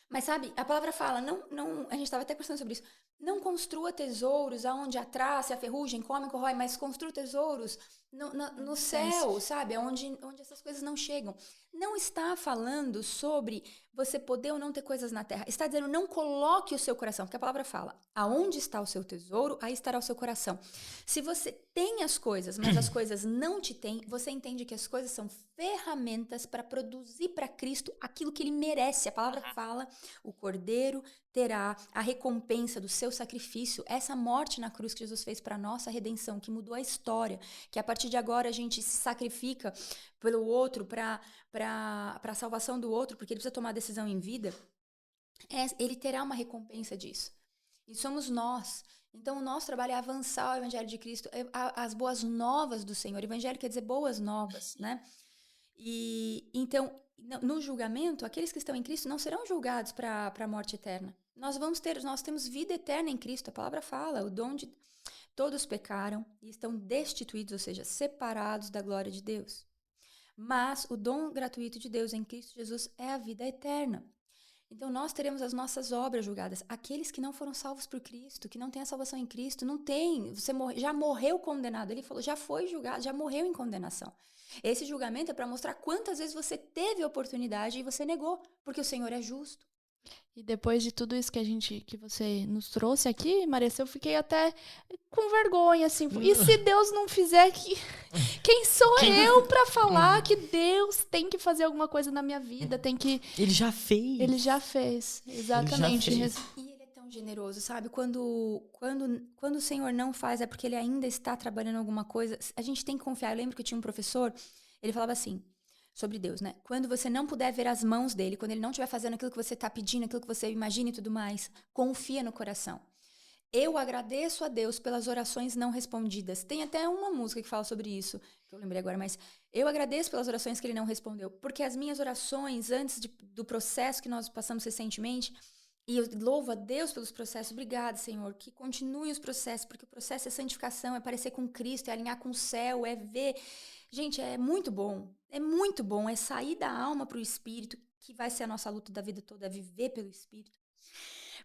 Mas, sabe, a palavra fala, a gente estava até conversando sobre isso, Não construa tesouros aonde a traça e a ferrugem come, corrói, mas construa tesouros no céu, sabe? Onde essas coisas não chegam. Não está falando sobre você poder ou não ter coisas na terra. Está dizendo, não coloque o seu coração, porque a palavra fala, aonde está o seu tesouro, aí estará o seu coração. Se você tem as coisas, mas as coisas não te têm, você entende que as coisas são ferramentas para produzir para Cristo aquilo que ele merece. A palavra fala, o cordeiro terá a recompensa do seu sacrifício. Essa morte na cruz que Jesus fez para nossa redenção, que mudou a história, que a partir de agora a gente se sacrifica pelo outro, para a salvação do outro, porque ele precisa tomar decisão em vida, ele terá uma recompensa disso. E somos nós. Então, o nosso trabalho é avançar o Evangelho de Cristo, as boas novas do Senhor. Evangelho quer dizer boas novas, né? E então, no julgamento, aqueles que estão em Cristo não serão julgados para a morte eterna. Nós temos vida eterna em Cristo. A palavra fala, o dom de todos pecaram e estão destituídos, ou seja, separados da glória de Deus. Mas o dom gratuito de Deus em Cristo Jesus é a vida eterna. Então, nós teremos as nossas obras julgadas. Aqueles que não foram salvos por Cristo, que não têm a salvação em Cristo, não tem. Você já morreu condenado. Ele falou, já foi julgado, já morreu em condenação. Esse julgamento é para mostrar quantas vezes você teve a oportunidade e você negou, porque o Senhor é justo. E depois de tudo isso que você nos trouxe aqui, Marissa, eu fiquei até com vergonha, assim. E se Deus não fizer, quem sou eu para falar que Deus tem que fazer alguma coisa na minha vida? Ele já fez. Ele já fez, exatamente. Ele já fez. E ele é tão generoso, sabe? Quando o Senhor não faz, é porque ele ainda está trabalhando alguma coisa. A gente tem que confiar. Eu lembro que eu tinha um professor, ele falava assim, sobre Deus, né? Quando você não puder ver as mãos dele, quando ele não estiver fazendo aquilo que você está pedindo, aquilo que você imagina e tudo mais, confia no coração. Eu agradeço a Deus pelas orações não respondidas. Tem até uma música que fala sobre isso, que eu lembrei agora, mas eu agradeço pelas orações que ele não respondeu, porque as minhas orações antes do processo que nós passamos recentemente, e eu louvo a Deus pelos processos. Obrigada, Senhor, que continue os processos, porque o processo é santificação, é parecer com Cristo, é alinhar com o céu, é ver. Gente, é muito bom, é sair da alma para o Espírito, que vai ser a nossa luta da vida toda, é viver pelo Espírito.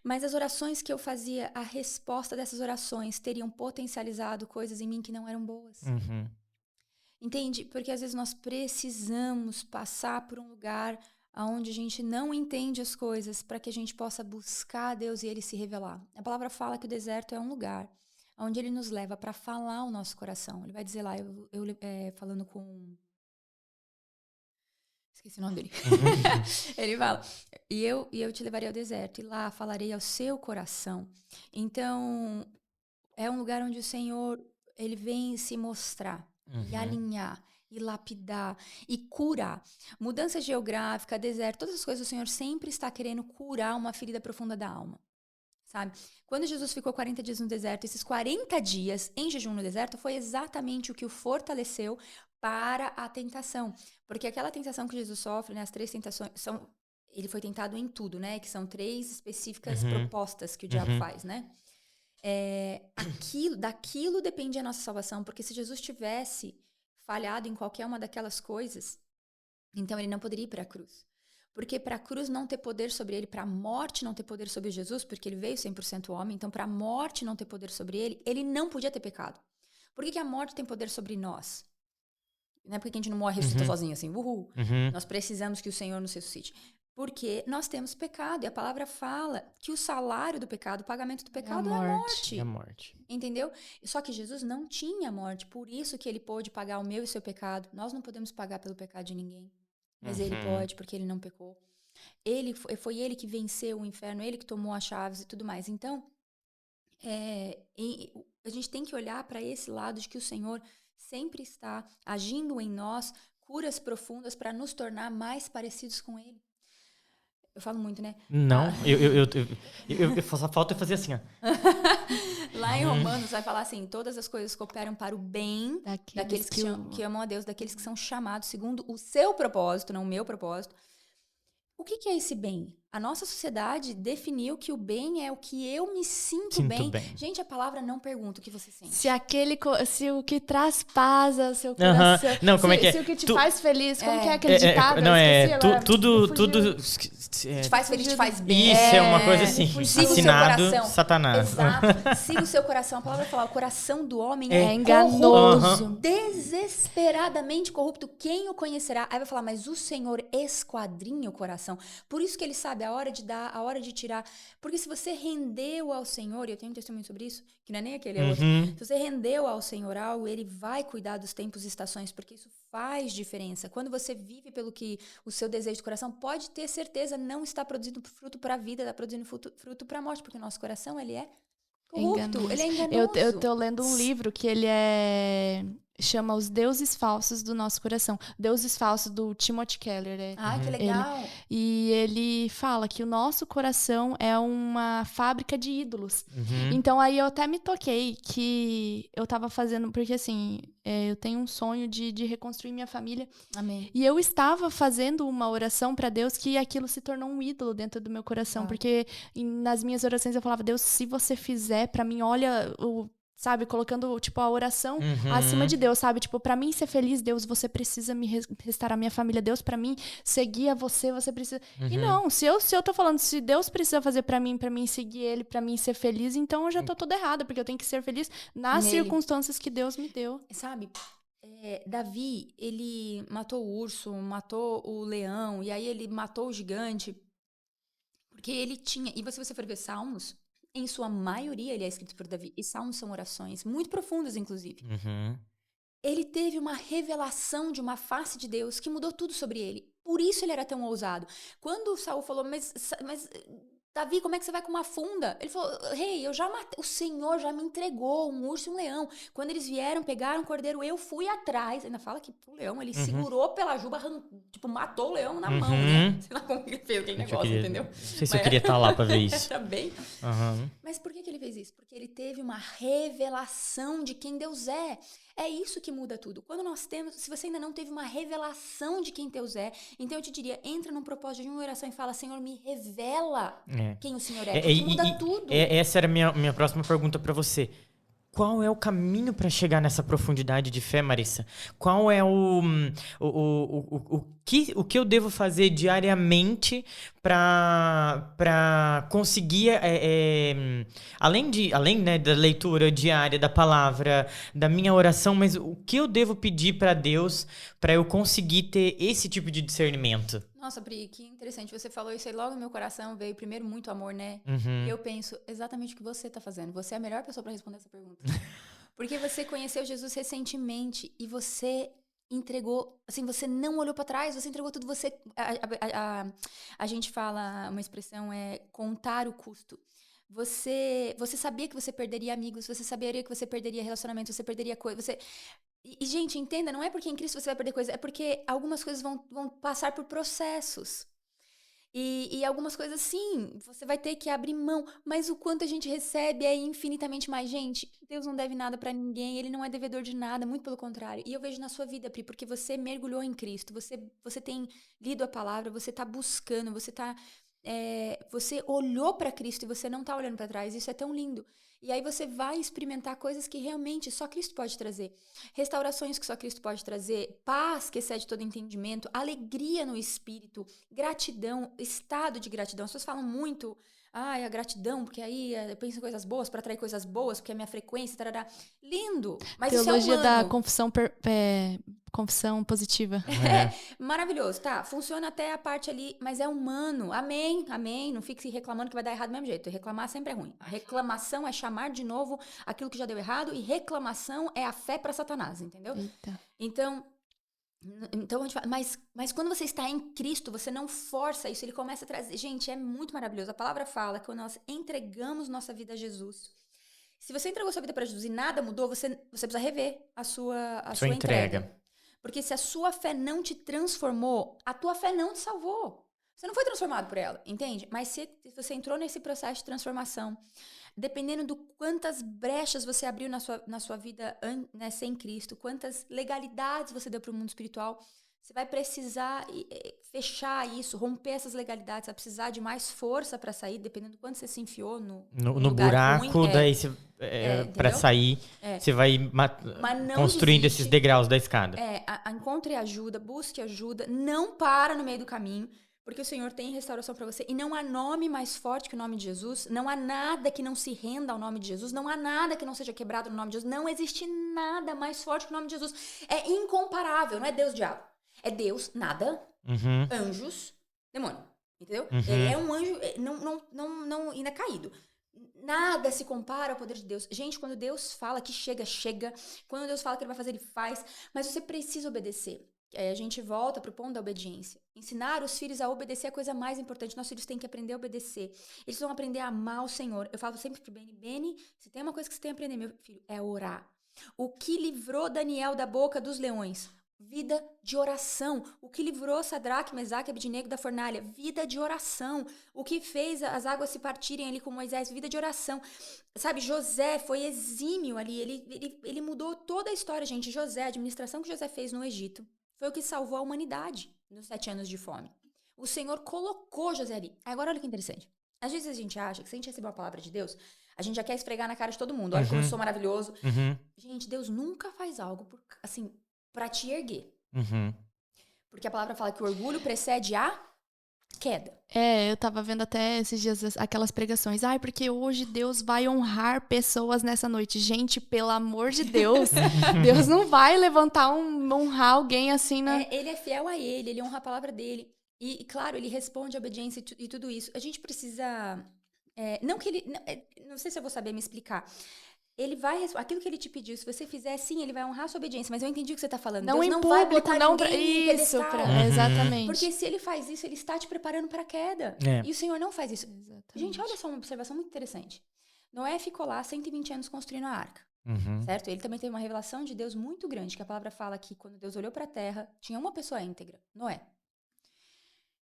Mas as orações que eu fazia, a resposta dessas orações teriam potencializado coisas em mim que não eram boas. Uhum. Entende? Porque às vezes nós precisamos passar por um lugar onde a gente não entende as coisas para que a gente possa buscar a Deus e Ele se revelar. A palavra fala que o deserto é um lugar onde Ele nos leva para falar o nosso coração. Ele vai dizer lá, falando com... Esqueci o nome dele. Ele fala, e eu te levarei ao deserto, e lá falarei ao seu coração. Então, é um lugar onde o Senhor, Ele vem se mostrar, e alinhar, e lapidar, e curar. Mudança geográfica, deserto, todas as coisas, o Senhor sempre está querendo curar uma ferida profunda da alma. Sabe? Quando Jesus ficou 40 dias no deserto, esses 40 dias em jejum no deserto foi exatamente o que o fortaleceu para a tentação. Porque aquela tentação que Jesus sofre, né, as 3 tentações, ele foi tentado em tudo, né? Que são 3 específicas propostas que o diabo faz, né? Daquilo depende a nossa salvação, porque se Jesus tivesse falhado em qualquer uma daquelas coisas, então ele não poderia ir para a cruz. Porque para a cruz não ter poder sobre ele, para a morte não ter poder sobre Jesus, porque ele veio 100% homem, então para a morte não ter poder sobre ele, ele não podia ter pecado. Por que a morte tem poder sobre nós? Não é porque a gente não morre e ressuscita sozinho assim, uhul. Nós precisamos que o Senhor nos ressuscite. Porque nós temos pecado, e a palavra fala que o salário do pecado, o pagamento do pecado é a morte. É a morte. Entendeu? Só que Jesus não tinha morte, por isso que ele pôde pagar o meu e o seu pecado. Nós não podemos pagar pelo pecado de ninguém. Mas ele pode, porque ele não pecou. Foi ele que venceu o inferno, ele que tomou as chaves e tudo mais. Então, a gente tem que olhar para esse lado de que o Senhor sempre está agindo em nós curas profundas para nos tornar mais parecidos com Ele. Eu falo muito, né? Não, só falta eu fazer assim, ó. Lá em Romanos vai falar assim, todas as coisas cooperam para o bem daqueles que amam a Deus, daqueles que são chamados segundo o seu propósito, não o meu propósito. O que é esse bem? A nossa sociedade definiu que o bem é o que eu me sinto Sinto bem. bem. Gente, a palavra não pergunta o que você sente. Se o que traz paz ao seu coração. Não, como é que é? Se o que te faz feliz, como que é aquele ditado? Não, Eu esqueci agora. tudo. Te faz feliz, te faz bem. Isso, é uma coisa assim. Siga o seu Assinado coração. Satanás. Exato. Siga o seu coração. A palavra fala, o coração do homem É é enganoso. desesperadamente corrupto. Quem o conhecerá? Aí vai falar, mas o Senhor esquadrinha o coração. Por isso que ele sabe a hora de dar, a hora de tirar. Porque se você rendeu ao Senhor, e eu tenho um testemunho sobre isso, que não é nem aquele, é outro. Se você rendeu ao Senhor algo, ele vai cuidar dos tempos e estações, porque isso faz diferença. Quando você vive pelo que o seu desejo do coração, pode ter certeza, não está produzindo fruto para a vida, está produzindo fruto para a morte, porque o nosso coração, ele é corrupto, Enganoso. ele é enganoso. Eu tô lendo um livro que ele chama Os Deuses Falsos do Nosso Coração. Deuses Falsos, do Timothy Keller. Ah, que legal. E ele fala que o nosso coração é uma fábrica de ídolos. Então aí eu até me toquei que eu tava fazendo, porque assim, eu tenho um sonho de reconstruir minha família. Amém. E eu estava fazendo uma oração pra Deus que aquilo se tornou um ídolo dentro do meu coração. Porque nas minhas orações eu falava, Deus, se você fizer pra mim, olha sabe, colocando, tipo, a oração acima de Deus, sabe? Tipo, pra mim ser feliz, Deus, você precisa me restaurar minha família. Deus, pra mim seguir a você precisa... E não, se eu tô falando, se Deus precisa fazer pra mim seguir ele, pra mim ser feliz, então eu já tô toda errada, porque eu tenho que ser feliz nas circunstâncias que Deus me deu. Sabe, Davi, ele matou o urso, matou o leão, e aí ele matou o gigante, porque ele tinha... E se você for ver Salmos, em sua maioria, ele é escrito por Davi. E Salmos são orações muito profundas, inclusive. Ele teve uma revelação de uma face de Deus que mudou tudo sobre ele. Por isso ele era tão ousado. Quando Saul falou, mas Davi, como é que você vai com uma funda? Ele falou, rei, eu já matei, o Senhor já me entregou um urso e um leão. Quando eles vieram, pegaram o cordeiro, eu fui atrás. Ainda fala que o leão, ele segurou pela juba, tipo, matou o leão na mão, né? Sei lá como ele fez aquele negócio, entendeu? Não sei se eu queria estar lá pra ver isso. Também. Mas por que ele fez isso? Porque ele teve uma revelação de quem Deus é. É isso que muda tudo. Quando nós temos, se você ainda não teve uma revelação de quem Deus é, então eu te diria, entra num propósito de uma oração e fala, Senhor, me revela quem o Senhor é. Porque muda tudo. Essa era a minha próxima pergunta pra você. Qual é o caminho para chegar nessa profundidade de fé, Marissa? Qual é o que eu devo fazer diariamente para conseguir, além né, da leitura diária da palavra, da minha oração, mas o que eu devo pedir para Deus para eu conseguir ter esse tipo de discernimento? Nossa, Pri, que interessante. Você falou isso aí, logo no meu coração veio primeiro muito amor, né? E eu penso exatamente o que você tá fazendo. Você é a melhor pessoa para responder essa pergunta. Porque você conheceu Jesus recentemente e você entregou, assim, você não olhou para trás, você entregou tudo. A gente fala, uma expressão é contar o custo. Você sabia que você perderia amigos, você sabia que você perderia relacionamento, você perderia coisa, E, gente, entenda, não é porque em Cristo você vai perder coisa, é porque algumas coisas vão passar por processos. E algumas coisas, sim, você vai ter que abrir mão. Mas o quanto a gente recebe é infinitamente mais. Gente, Deus não deve nada pra ninguém, Ele não é devedor de nada, muito pelo contrário. E eu vejo na sua vida, Pri, porque você mergulhou em Cristo, você tem lido a palavra, você tá buscando, você olhou pra Cristo e você não tá olhando pra trás. Isso é tão lindo. E aí você vai experimentar coisas que realmente só Cristo pode trazer. Restaurações que só Cristo pode trazer. Paz que excede todo entendimento. Alegria no espírito. Gratidão. Estado de gratidão. As pessoas falam muito... a gratidão, porque aí eu penso em coisas boas para atrair coisas boas, porque a minha frequência, tarará. Lindo! Mas Teologia isso é humano. da confissão positiva. Maravilhoso, tá? Funciona até a parte ali, mas é humano. Amém, amém. Não fique se reclamando que vai dar errado do mesmo jeito. Reclamar sempre é ruim. A reclamação é chamar de novo aquilo que já deu errado e reclamação é a fé para Satanás, entendeu? Eita. Então a gente fala, mas quando você está em Cristo, você não força isso, Ele começa a trazer... Gente, é muito maravilhoso. A palavra fala que quando nós entregamos nossa vida a Jesus, se você entregou sua vida para Jesus e nada mudou, você precisa rever a sua entrega. Porque se a sua fé não te transformou, a tua fé não te salvou. Você não foi transformado por ela, entende? Mas se você entrou nesse processo de transformação, dependendo do quantas brechas você abriu na sua vida, né, sem Cristo, quantas legalidades você deu para o mundo espiritual, Você vai precisar fechar isso, romper essas legalidades, você vai precisar de mais força para sair, dependendo do quanto você se enfiou no lugar buraco, ruim. daí para Entendeu? sair, você vai Mas não construindo desiste. esses degraus da escada. Encontre ajuda, busque ajuda, não para no meio do caminho, porque o Senhor tem restauração para você. E não há nome mais forte que o nome de Jesus, não há nada que não se renda ao nome de Jesus, não há nada que não seja quebrado no nome de Jesus, não existe nada mais forte que o nome de Jesus. É incomparável, não é Deus diabo. É Deus, nada, anjos, demônio, entendeu? Ele é um anjo, não ainda caído. Nada se compara ao poder de Deus. Gente, quando Deus fala que chega, chega. Quando Deus fala que ele vai fazer, ele faz. Mas você precisa obedecer. Aí a gente volta pro ponto da obediência. Ensinar os filhos a obedecer é a coisa mais importante. Nossos filhos têm que aprender a obedecer. Eles vão aprender a amar o Senhor. Eu falo sempre pro Beni, se tem uma coisa que você tem que aprender, meu filho, é orar. O que livrou Daniel da boca dos leões? Vida de oração. O que livrou Sadraque, Mesaque e Abednego da fornalha? Vida de oração. O que fez as águas se partirem ali com Moisés? Vida de oração. Sabe, José foi exímio ali. Ele mudou toda a história, gente. José, a administração que José fez no Egito, foi o que salvou a humanidade nos 7 anos de fome. O Senhor colocou José ali. Agora, olha que interessante. Às vezes a gente acha que se a gente receber uma palavra de Deus, a gente já quer esfregar na cara de todo mundo. Olha como eu sou maravilhoso. Gente, Deus nunca faz algo assim, pra te erguer. Porque a palavra fala que o orgulho precede a queda. Eu tava vendo até esses dias aquelas pregações. Porque hoje Deus vai honrar pessoas nessa noite. Gente, pelo amor de Deus. Deus não vai honrar alguém assim, né? Ele é fiel a ele honra a palavra dele. E claro, ele responde a obediência e tudo isso. A gente precisa... não sei se eu vou saber me explicar. Ele vai... Aquilo que ele te pediu, se você fizer, sim, ele vai honrar a sua obediência. Mas eu entendi o que você está falando. Não Deus em não público, vai botar não ninguém em pedestal. Exatamente. Porque se ele faz isso, ele está te preparando para a queda. E o Senhor não faz isso. Exatamente. Gente, olha só uma observação muito interessante. Noé ficou lá 120 anos construindo a arca. Certo? Ele também teve uma revelação de Deus muito grande, que a palavra fala que quando Deus olhou para a terra, tinha uma pessoa íntegra, Noé.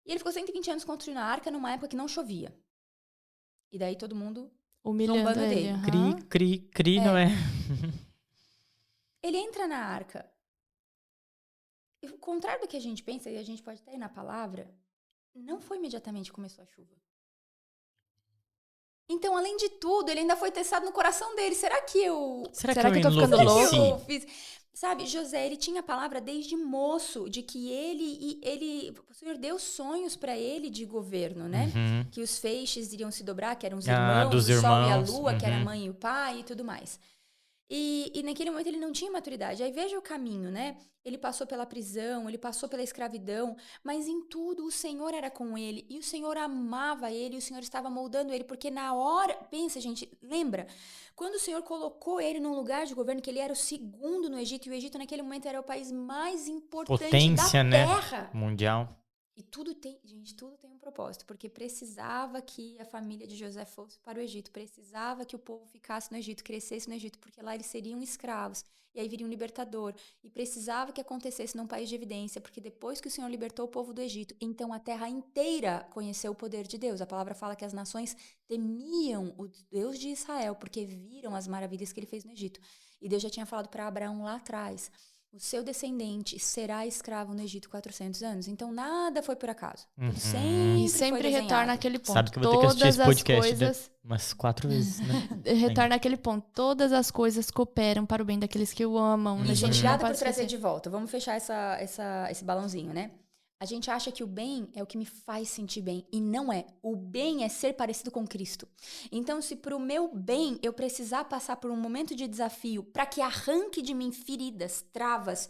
E ele ficou 120 anos construindo a arca numa época que não chovia. E daí todo mundo humilhando ele. Cri, não é? Ele entra na arca. E o contrário do que a gente pensa, e a gente pode até ir na palavra, não foi imediatamente que começou a chuva. Então, além de tudo, ele ainda foi testado no coração dele. Será que eu tô ficando louco? Sabe, José, ele tinha a palavra desde moço, de que o Senhor deu sonhos para ele de governo, né? Que os feixes iriam se dobrar, que eram os irmãos, o sol e a lua, que era a mãe e o pai e tudo mais. E naquele momento ele não tinha maturidade. Aí veja o caminho, né? Ele passou pela prisão, ele passou pela escravidão, mas em tudo o Senhor era com ele. E o Senhor amava ele, e o Senhor estava moldando ele. Porque na hora... Pensa, gente, lembra? Quando o Senhor colocou ele num lugar de governo, que ele era o segundo no Egito, e o Egito naquele momento era o país mais importante Potência, da Terra. Mundial. E tudo tem um propósito, porque precisava que a família de José fosse para o Egito, precisava que o povo ficasse no Egito, crescesse no Egito, porque lá eles seriam escravos, e aí viria um libertador, e precisava que acontecesse num país de evidência, porque depois que o Senhor libertou o povo do Egito, então a terra inteira conheceu o poder de Deus. A palavra fala que as nações temiam o Deus de Israel, porque viram as maravilhas que ele fez no Egito. E Deus já tinha falado para Abraão lá atrás: o seu descendente será escravo no Egito 400 anos. Então, nada foi por acaso. Sempre retorna àquele ponto. Sabe que eu vou ter que assistir esse podcast umas 4 vezes, né? Retorna àquele ponto. Todas as coisas cooperam para o bem daqueles que o amam. E, gente, nada por trazer de volta. Vamos fechar esse balãozinho, né? A gente acha que o bem é o que me faz sentir bem. E não é. O bem é ser parecido com Cristo. Então, se pro meu bem eu precisar passar por um momento de desafio para que arranque de mim feridas, travas,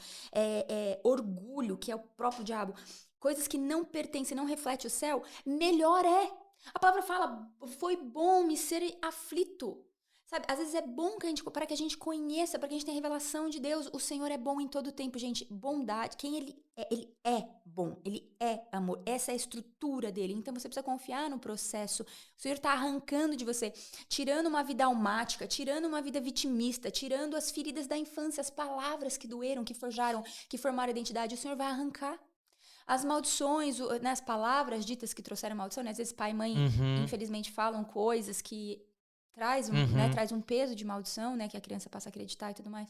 orgulho, que é o próprio diabo, coisas que não pertencem, não refletem o céu, melhor é. A palavra fala: foi bom me ser aflito. Sabe, às vezes é bom para que a gente conheça, para que a gente tenha revelação de Deus. O Senhor é bom em todo tempo, gente. Bondade, quem Ele é bom, Ele é amor. Essa é a estrutura dele. Então você precisa confiar no processo. O Senhor está arrancando de você, tirando uma vida almática, tirando uma vida vitimista, tirando as feridas da infância, as palavras que doeram, que forjaram, que formaram a identidade. O Senhor vai arrancar. As maldições, né, as palavras ditas que trouxeram maldição, né? Às vezes pai e mãe, infelizmente, falam coisas que traz um peso de maldição, né, que a criança passa a acreditar e tudo mais.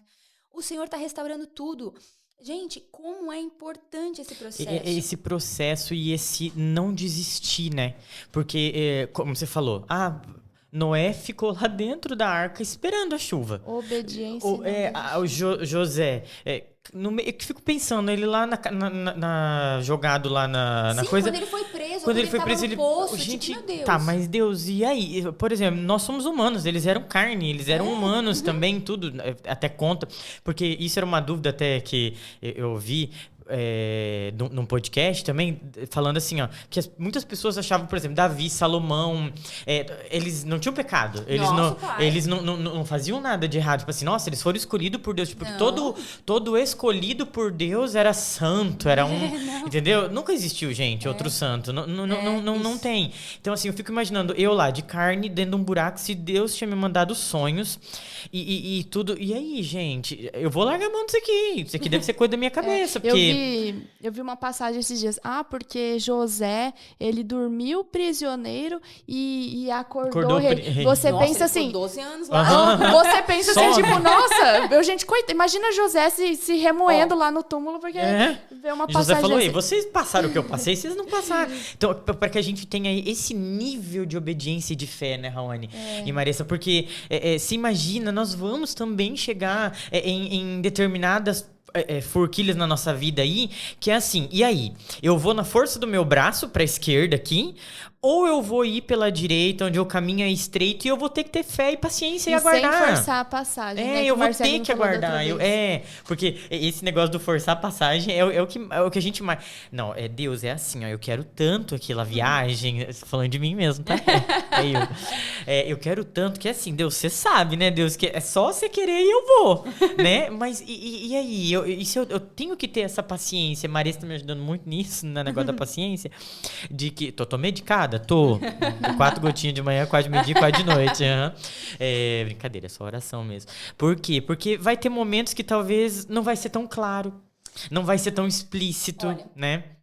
O Senhor está restaurando tudo. Gente, como é importante esse processo. Esse processo e esse não desistir, né? Porque, como você falou, Noé ficou lá dentro da arca esperando a chuva. Obediência e não desistir. O José, eu que fico pensando, ele lá jogado lá na Sim, coisa. quando ele foi preso, Quando ele foi tava preso, no poço, gente, tipo, meu Deus. tá, mas Deus, e aí? Por exemplo, nós somos humanos, eles eram carne, eles eram humanos também, tudo, até conta. Porque isso era uma dúvida até que eu vi num podcast também, falando assim, ó, que muitas pessoas achavam, por exemplo, Davi, Salomão, eles não tinham pecado, eles não faziam nada de errado, tipo assim, nossa, eles foram escolhidos por Deus, tipo, que todo escolhido por Deus era santo, era entendeu? Nunca existiu, gente, outro santo, não tem. Então, assim, eu fico imaginando, eu lá, de carne, dentro de um buraco, se Deus tinha me mandado sonhos e tudo, e aí, gente, eu vou largar a mão disso aqui deve ser coisa da minha cabeça, porque... Eu vi uma passagem esses dias. Porque José, ele dormiu prisioneiro e acordou rei. Você Nossa, pensa ele assim... ficou 12 anos lá. Você pensa assim, Só, tipo, nossa, gente, coitado, imagina José se remoendo lá no túmulo, porque vê uma E passagem José falou, assim. ei, vocês passaram o que eu passei, vocês não passaram. Então, para que a gente tenha esse nível de obediência e de fé, né, Raoni e Marissa, porque se imagina, nós vamos também chegar em determinadas forquilhas na nossa vida aí, que é assim, e aí? Eu vou na força do meu braço pra esquerda aqui, ou eu vou ir pela direita, onde o caminho é estreito, e eu vou ter que ter fé e paciência e aguardar. Sem forçar a passagem, né? Eu vou ter que aguardar. Porque esse negócio do forçar a passagem é o que a gente mais... Não, Deus, é assim, ó, eu quero tanto aquela viagem, falando de mim mesmo, tá? Eu quero tanto que assim, Deus, você sabe, né, Deus, que é só você querer e eu vou, né? Mas e aí? Eu tenho que ter essa paciência. Marisa tá me ajudando muito nisso, no negócio da paciência, de que tô medicada. Tô. 4 gotinhas de manhã, 4 de meio-dia, 4 de noite. Brincadeira, é só oração mesmo. Por quê? Porque vai ter momentos que talvez não vai ser tão claro. Não vai ser tão explícito, né?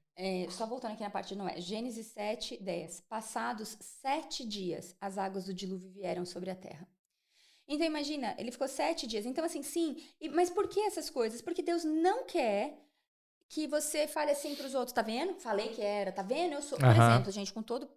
Só voltando aqui na parte de Noé. Gênesis 7, 10. Passados 7 dias, as águas do dilúvio vieram sobre a terra. Então, imagina, ele ficou 7 dias. Então, assim, sim. Mas por que essas coisas? Porque Deus não quer que você fale assim pros outros, tá vendo? Falei que era, tá vendo? Eu sou, por exemplo, gente, com todo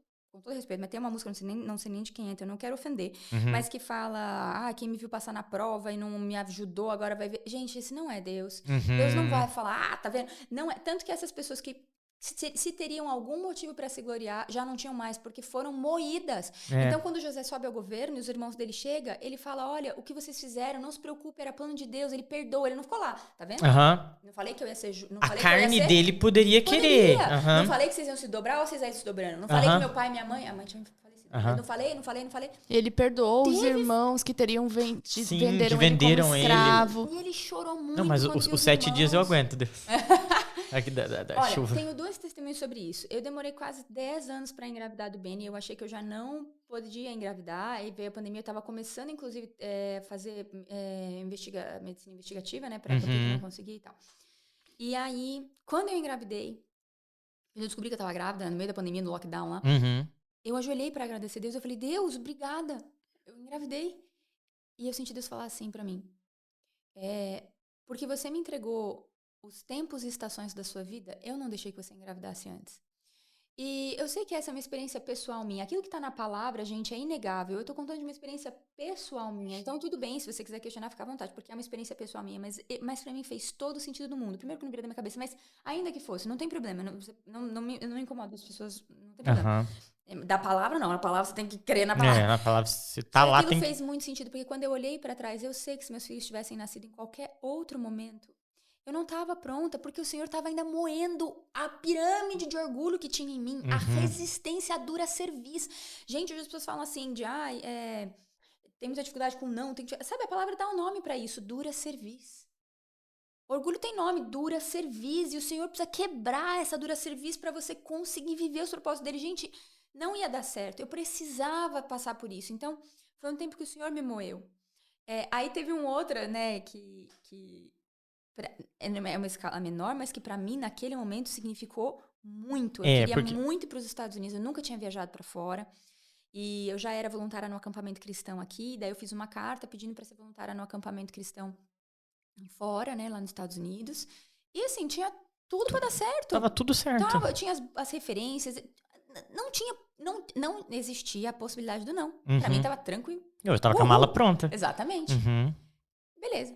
respeito, mas tem uma música, não sei nem de quem é, então eu não quero ofender, mas que fala, quem me viu passar na prova e não me ajudou, agora vai ver. Gente, esse não é Deus. Deus não vai falar, tá vendo? Não é, tanto que essas pessoas que se teriam algum motivo para se gloriar, já não tinham mais, porque foram moídas. Então, quando José sobe ao governo e os irmãos dele chegam, ele fala, olha, o que vocês fizeram, não se preocupe, era plano de Deus, ele perdoa, ele não ficou lá, tá vendo? Não falei que eu ia ser... A carne dele poderia querer. Não falei que vocês iam se dobrar ou vocês iam se dobrando. Não falei que meu pai e minha mãe... A mãe tinha falecido. Não falei. Ele perdoou os irmãos que teriam venderam ele como escravo. E ele chorou muito. Não, mas os 7 dias eu aguento, Deus. Aqui da Olha, chuva. tenho 2 testemunhos sobre isso. Eu demorei quase 10 anos para engravidar do Benny. Eu achei que eu já não podia engravidar. Aí veio a pandemia. Eu tava começando, inclusive, fazer medicina investigativa, né? Pra porque eu não consegui e tal. E aí, quando eu engravidei, eu descobri que eu tava grávida no meio da pandemia, no lockdown lá. Eu ajoelhei para agradecer a Deus. Eu falei, Deus, obrigada. Eu engravidei. E eu senti Deus falar assim para mim. Porque você me entregou os tempos e estações da sua vida, eu não deixei que você engravidasse antes. E eu sei que essa é uma experiência pessoal minha. Aquilo que tá na palavra, gente, é inegável. Eu tô contando de uma experiência pessoal minha. Então, tudo bem, se você quiser questionar, fica à vontade, porque é uma experiência pessoal minha. Mas pra mim fez todo o sentido do mundo. Primeiro que não virou da minha cabeça, mas ainda que fosse, não tem problema. Eu não me incomodo as pessoas, não tem problema. Da palavra, não. Na palavra, você tem que crer na palavra. Na palavra, você tá lá, aquilo fez muito sentido, porque quando eu olhei pra trás, eu sei que se meus filhos tivessem nascido em qualquer outro momento, eu não estava pronta, porque o Senhor estava ainda moendo a pirâmide de orgulho que tinha em mim, a resistência, a dura serviço. Gente, hoje as pessoas falam assim de, tem muita dificuldade com não, sabe, a palavra dá um nome para isso, dura serviço. Orgulho tem nome, dura serviço, e o Senhor precisa quebrar essa dura serviço para você conseguir viver os propósitos dele. Gente, não ia dar certo, eu precisava passar por isso. Então, foi um tempo que o Senhor me moeu. Aí teve um outro, né, que é uma escala menor, mas que pra mim, naquele momento, significou muito. Eu queria muito ir pros Estados Unidos, eu nunca tinha viajado pra fora. E eu já era voluntária no acampamento cristão aqui, daí eu fiz uma carta pedindo pra ser voluntária no acampamento cristão fora, né, lá nos Estados Unidos. E assim, tinha tudo pra dar certo. Tava tudo certo. Eu tinha as referências. Não existia a possibilidade do não. Pra mim tava tranquilo. Eu tava com a mala pronta. Exatamente. Uhum. Beleza.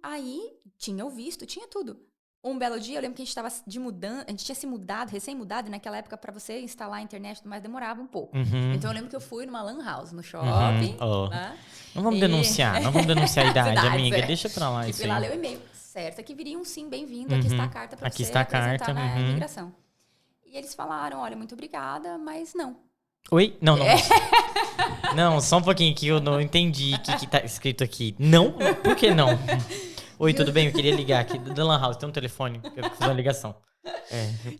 Aí, tinha o visto, tinha tudo. Um belo dia, eu lembro que a gente tinha se mudado, recém-mudado, e naquela época, pra você instalar a internet e tudo mais, demorava um pouco. Então, eu lembro que eu fui numa lan house, no shopping. Né? Não vamos denunciar a idade, amiga. Deixa pra lá e isso fui lá aí. ler o e-mail. Certo, aqui viria um sim, bem-vindo, aqui está a carta pra Aqui você está a apresentar carta. na imigração. E eles falaram, olha, muito obrigada, mas não. Oi? Não. Não, só um pouquinho que eu não entendi o que tá escrito aqui. Não? Por que não? Oi, tudo bem? Eu queria ligar aqui da Lan House, tem um telefone, eu quero fazer uma ligação.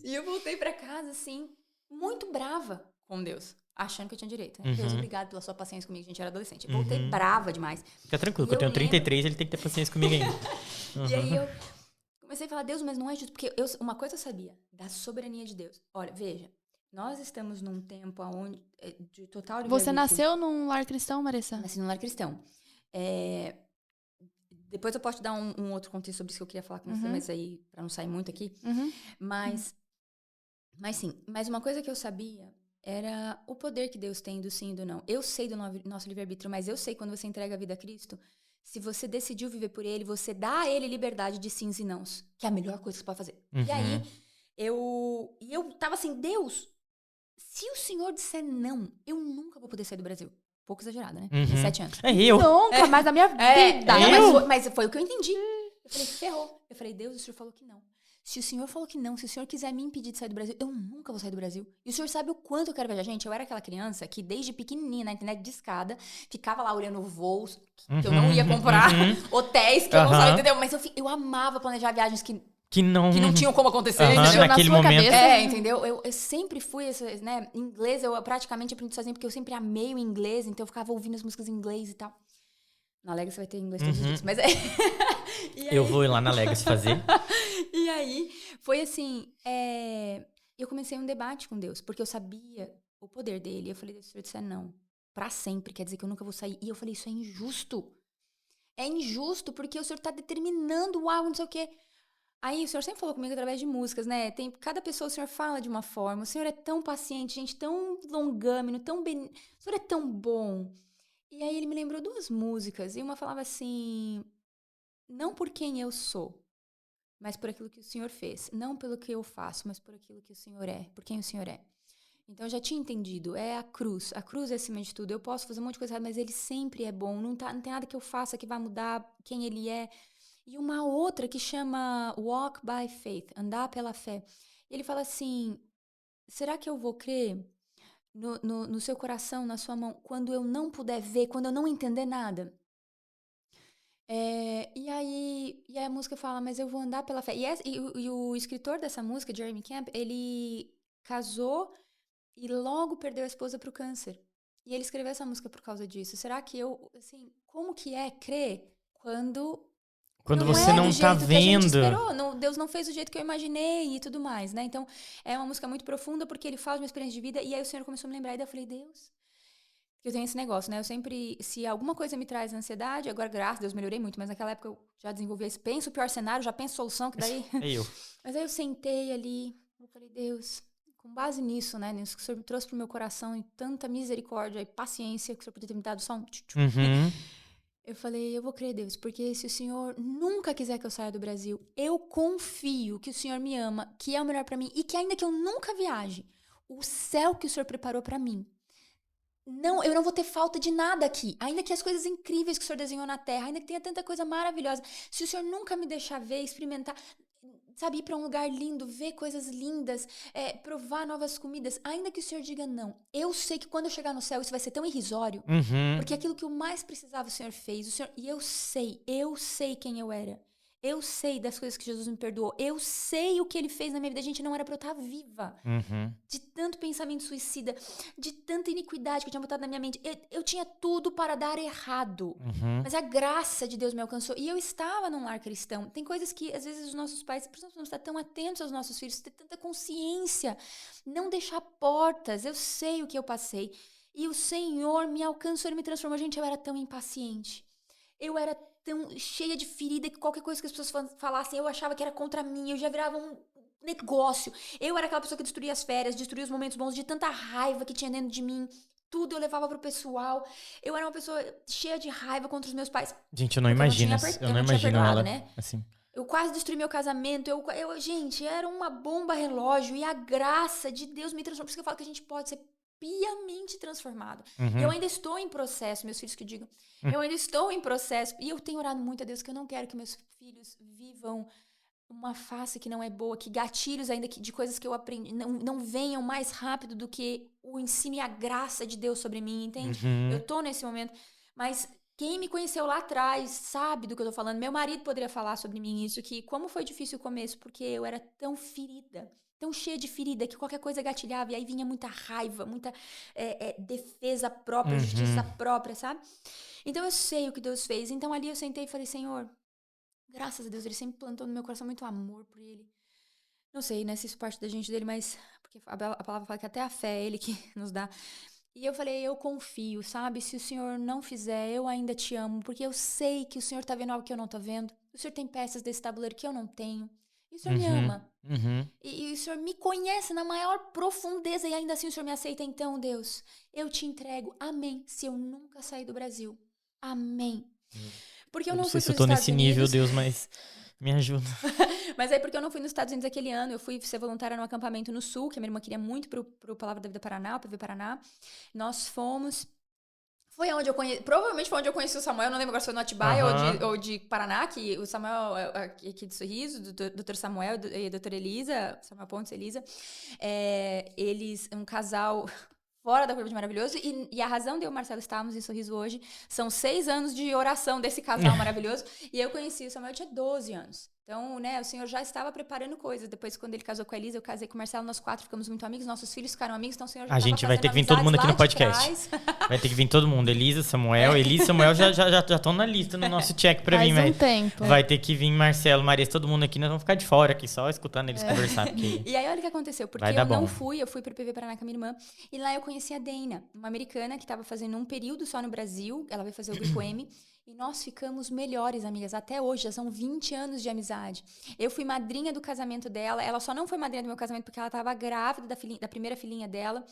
E eu voltei pra casa, assim, muito brava com Deus, achando que eu tinha direito. Né? Deus, obrigado pela sua paciência comigo, a gente era adolescente. Eu voltei brava demais. Fica tranquilo, que eu tenho 33, ele tem que ter paciência comigo ainda. E aí eu comecei a falar, Deus, mas não é justo, porque uma coisa eu sabia, da soberania de Deus. Olha, veja, nós estamos num tempo onde de total livre-arbítrio. Você nasceu num lar cristão, Marissa? Nasci num lar cristão. Depois eu posso te dar um outro contexto sobre isso que eu queria falar com você, mas aí, pra não sair muito aqui. Mas sim, mas uma coisa que eu sabia era o poder que Deus tem do sim e do não. Eu sei do nosso livre-arbítrio, mas eu sei quando você entrega a vida a Cristo, se você decidiu viver por Ele, você dá a Ele liberdade de sims e nãos, que é a melhor coisa que você pode fazer. E aí, eu tava assim, Deus, se o Senhor disser não, eu nunca vou poder sair do Brasil. Pouco exagerada, né? 17 anos. É eu. Nunca mais na minha vida. Mas foi o que eu entendi. Eu falei, ferrou. Eu falei, Deus, o Senhor falou que não. Se o Senhor falou que não, se o Senhor quiser me impedir de sair do Brasil, eu nunca vou sair do Brasil. E o Senhor sabe o quanto eu quero viajar. Gente, eu era aquela criança que desde pequenininha, na internet de escada, ficava lá olhando voos que eu não ia comprar, hotéis que eu não sabia, entendeu? Mas eu amava planejar viagens que não tinham como acontecer, entendeu? Naquele Na sua momento. cabeça. Entendeu? Eu sempre fui, né? Inglês, eu praticamente aprendi sozinha, porque eu sempre amei o inglês, então eu ficava ouvindo as músicas em inglês e tal. Na Legacy vai ter inglês todos os dias, mas Eu vou ir lá na Legacy fazer. E aí, foi assim, eu comecei um debate com Deus, porque eu sabia o poder dele. Eu falei, Deus, se o Senhor disser não, pra sempre, quer dizer que eu nunca vou sair. E eu falei, isso é injusto. É injusto, porque o Senhor tá determinando algo, não sei o quê. Aí, o Senhor sempre falou comigo através de músicas, né? Cada pessoa, o Senhor fala de uma forma. O Senhor é tão paciente, gente, tão longâmino, tão bem... O Senhor é tão bom. E aí, ele me lembrou 2 músicas. E uma falava assim, não por quem eu sou, mas por aquilo que o Senhor fez. Não pelo que eu faço, mas por aquilo que o Senhor é, por quem o Senhor é. Então, eu já tinha entendido. É a cruz. A cruz é acima de tudo. Eu posso fazer um monte de coisa errada, mas ele sempre é bom. Não tem nada que eu faça que vai mudar quem ele é. E uma outra que chama Walk by Faith, andar pela fé. Ele fala assim, será que eu vou crer no seu coração, na sua mão, quando eu não puder ver, quando eu não entender nada? E aí a música fala, mas eu vou andar pela fé. E o escritor dessa música, Jeremy Camp, ele casou e logo perdeu a esposa pro câncer. E ele escreveu essa música por causa disso. Será que como que é crer quando você não tá vendo. Deus não fez do jeito que eu imaginei e tudo mais, né? Então, é uma música muito profunda porque ele fala de uma experiência de vida. E aí o Senhor começou a me lembrar. E daí eu falei, Deus, eu tenho esse negócio, né? Eu sempre, se alguma coisa me traz ansiedade, agora, graças a Deus, melhorei muito. Mas naquela época eu já desenvolvi esse, penso o pior cenário, já penso solução, que daí... Mas aí eu sentei ali, eu falei, Deus, com base nisso, né? Nisso que o Senhor me trouxe pro meu coração e tanta misericórdia e paciência que o Senhor podia ter me dado só um... Eu falei, eu vou crer, Deus, porque se o Senhor nunca quiser que eu saia do Brasil, eu confio que o Senhor me ama, que é o melhor pra mim, e que ainda que eu nunca viaje, o céu que o Senhor preparou pra mim, eu não vou ter falta de nada aqui. Ainda que as coisas incríveis que o Senhor desenhou na terra, ainda que tenha tanta coisa maravilhosa, se o Senhor nunca me deixar ver, experimentar, sabe, ir pra um lugar lindo, ver coisas lindas, provar novas comidas, ainda que o Senhor diga não, eu sei que quando eu chegar no céu isso vai ser tão irrisório, porque aquilo que eu mais precisava o Senhor fez, e eu sei quem eu era. Eu sei das coisas que Jesus me perdoou. Eu sei o que ele fez na minha vida. Gente, não era pra eu estar viva. De tanto pensamento suicida, de tanta iniquidade que eu tinha botado na minha mente. Eu tinha tudo para dar errado. Mas a graça de Deus me alcançou. E eu estava num lar cristão. Tem coisas que, às vezes, os nossos pais precisam estar tão atentos aos nossos filhos, ter tanta consciência. Não deixar portas. Eu sei o que eu passei. E o Senhor me alcançou, Ele me transformou. Gente, eu era tão impaciente. Eu era tão cheia de ferida que qualquer coisa que as pessoas falassem, eu achava que era contra mim, eu já virava um negócio. Eu era aquela pessoa que destruía as férias, destruía os momentos bons de tanta raiva que tinha dentro de mim. Tudo eu levava pro pessoal. Eu era uma pessoa cheia de raiva contra os meus pais. Gente, eu não imagino ela, né? assim. Eu quase destruí meu casamento. Gente, era uma bomba relógio. E a graça de Deus me transformou. Por isso que eu falo que a gente pode ser piamente transformado. Eu ainda estou em processo, meus filhos que digam. Eu ainda estou em processo. E eu tenho orado muito a Deus que eu não quero que meus filhos vivam uma face que não é boa, que gatilhos ainda de coisas que eu aprendi não venham mais rápido do que o ensino e a graça de Deus sobre mim, entende? Eu tô nesse momento, mas quem me conheceu lá atrás sabe do que eu tô falando. Meu marido poderia falar sobre mim isso, que como foi difícil o começo, porque eu era tão ferida, tão cheia de ferida, que qualquer coisa gatilhava, e aí vinha muita raiva, muita defesa própria, justiça própria, sabe? Então eu sei o que Deus fez. Então ali eu sentei e falei, Senhor, graças a Deus, ele sempre plantou no meu coração muito amor por ele. Não sei, né, se isso parte da gente dele, mas porque a palavra fala que até a fé é ele que nos dá. E eu falei, eu confio, sabe? Se o Senhor não fizer, eu ainda te amo, porque eu sei que o Senhor tá vendo algo que eu não tô vendo. O Senhor tem peças desse tabuleiro que eu não tenho. E o Senhor me ama. E o Senhor me conhece na maior profundeza e ainda assim o Senhor me aceita. Então, Deus, eu te entrego. Amém. Se eu nunca sair do Brasil. Amém. Porque eu não fui sei se eu tô nesse nível, Deus, mas me ajuda. Mas aí porque eu não fui nos Estados Unidos aquele ano, eu fui ser voluntária num acampamento no Sul, que a minha irmã queria muito pro Palavra da Vida Paraná, o PV Paraná. Nós fomos. Foi onde eu conheci, provavelmente foi onde eu conheci o Samuel, não lembro agora se foi no Atibaia ou de Paraná, que o Samuel, aqui de Sorriso, o Dr. Samuel e a doutora Elisa, Samuel Pontes e Elisa, eles, um casal fora da curva de maravilhoso, e a razão de eu e o Marcelo estarmos em Sorriso hoje são 6 anos de oração desse casal maravilhoso, e eu conheci o Samuel, eu tinha 12 anos. Então, né, o Senhor já estava preparando coisas. Depois, quando ele casou com a Elisa, eu casei com o Marcelo, nós 4 ficamos muito amigos, nossos filhos ficaram amigos, então o Senhor já estava gente vai ter que vir todo mundo aqui no podcast. Vai ter que vir todo mundo. Elisa, Samuel já estão na lista no nosso check pra vir, mas tempo. Vai ter que vir Marcelo, Marisa, todo mundo aqui, nós vamos ficar de fora aqui, só escutando eles conversar. Porque... E aí, olha o que aconteceu, porque eu fui pro PV Paraná com a minha irmã, e lá eu conheci a Dana, uma americana que estava fazendo um período só no Brasil, ela veio fazer o Grupo M, e nós ficamos melhores amigas até hoje, já são 20 anos de amizade. Eu fui madrinha do casamento dela, ela só não foi madrinha do meu casamento porque ela estava grávida da primeira filhinha dela.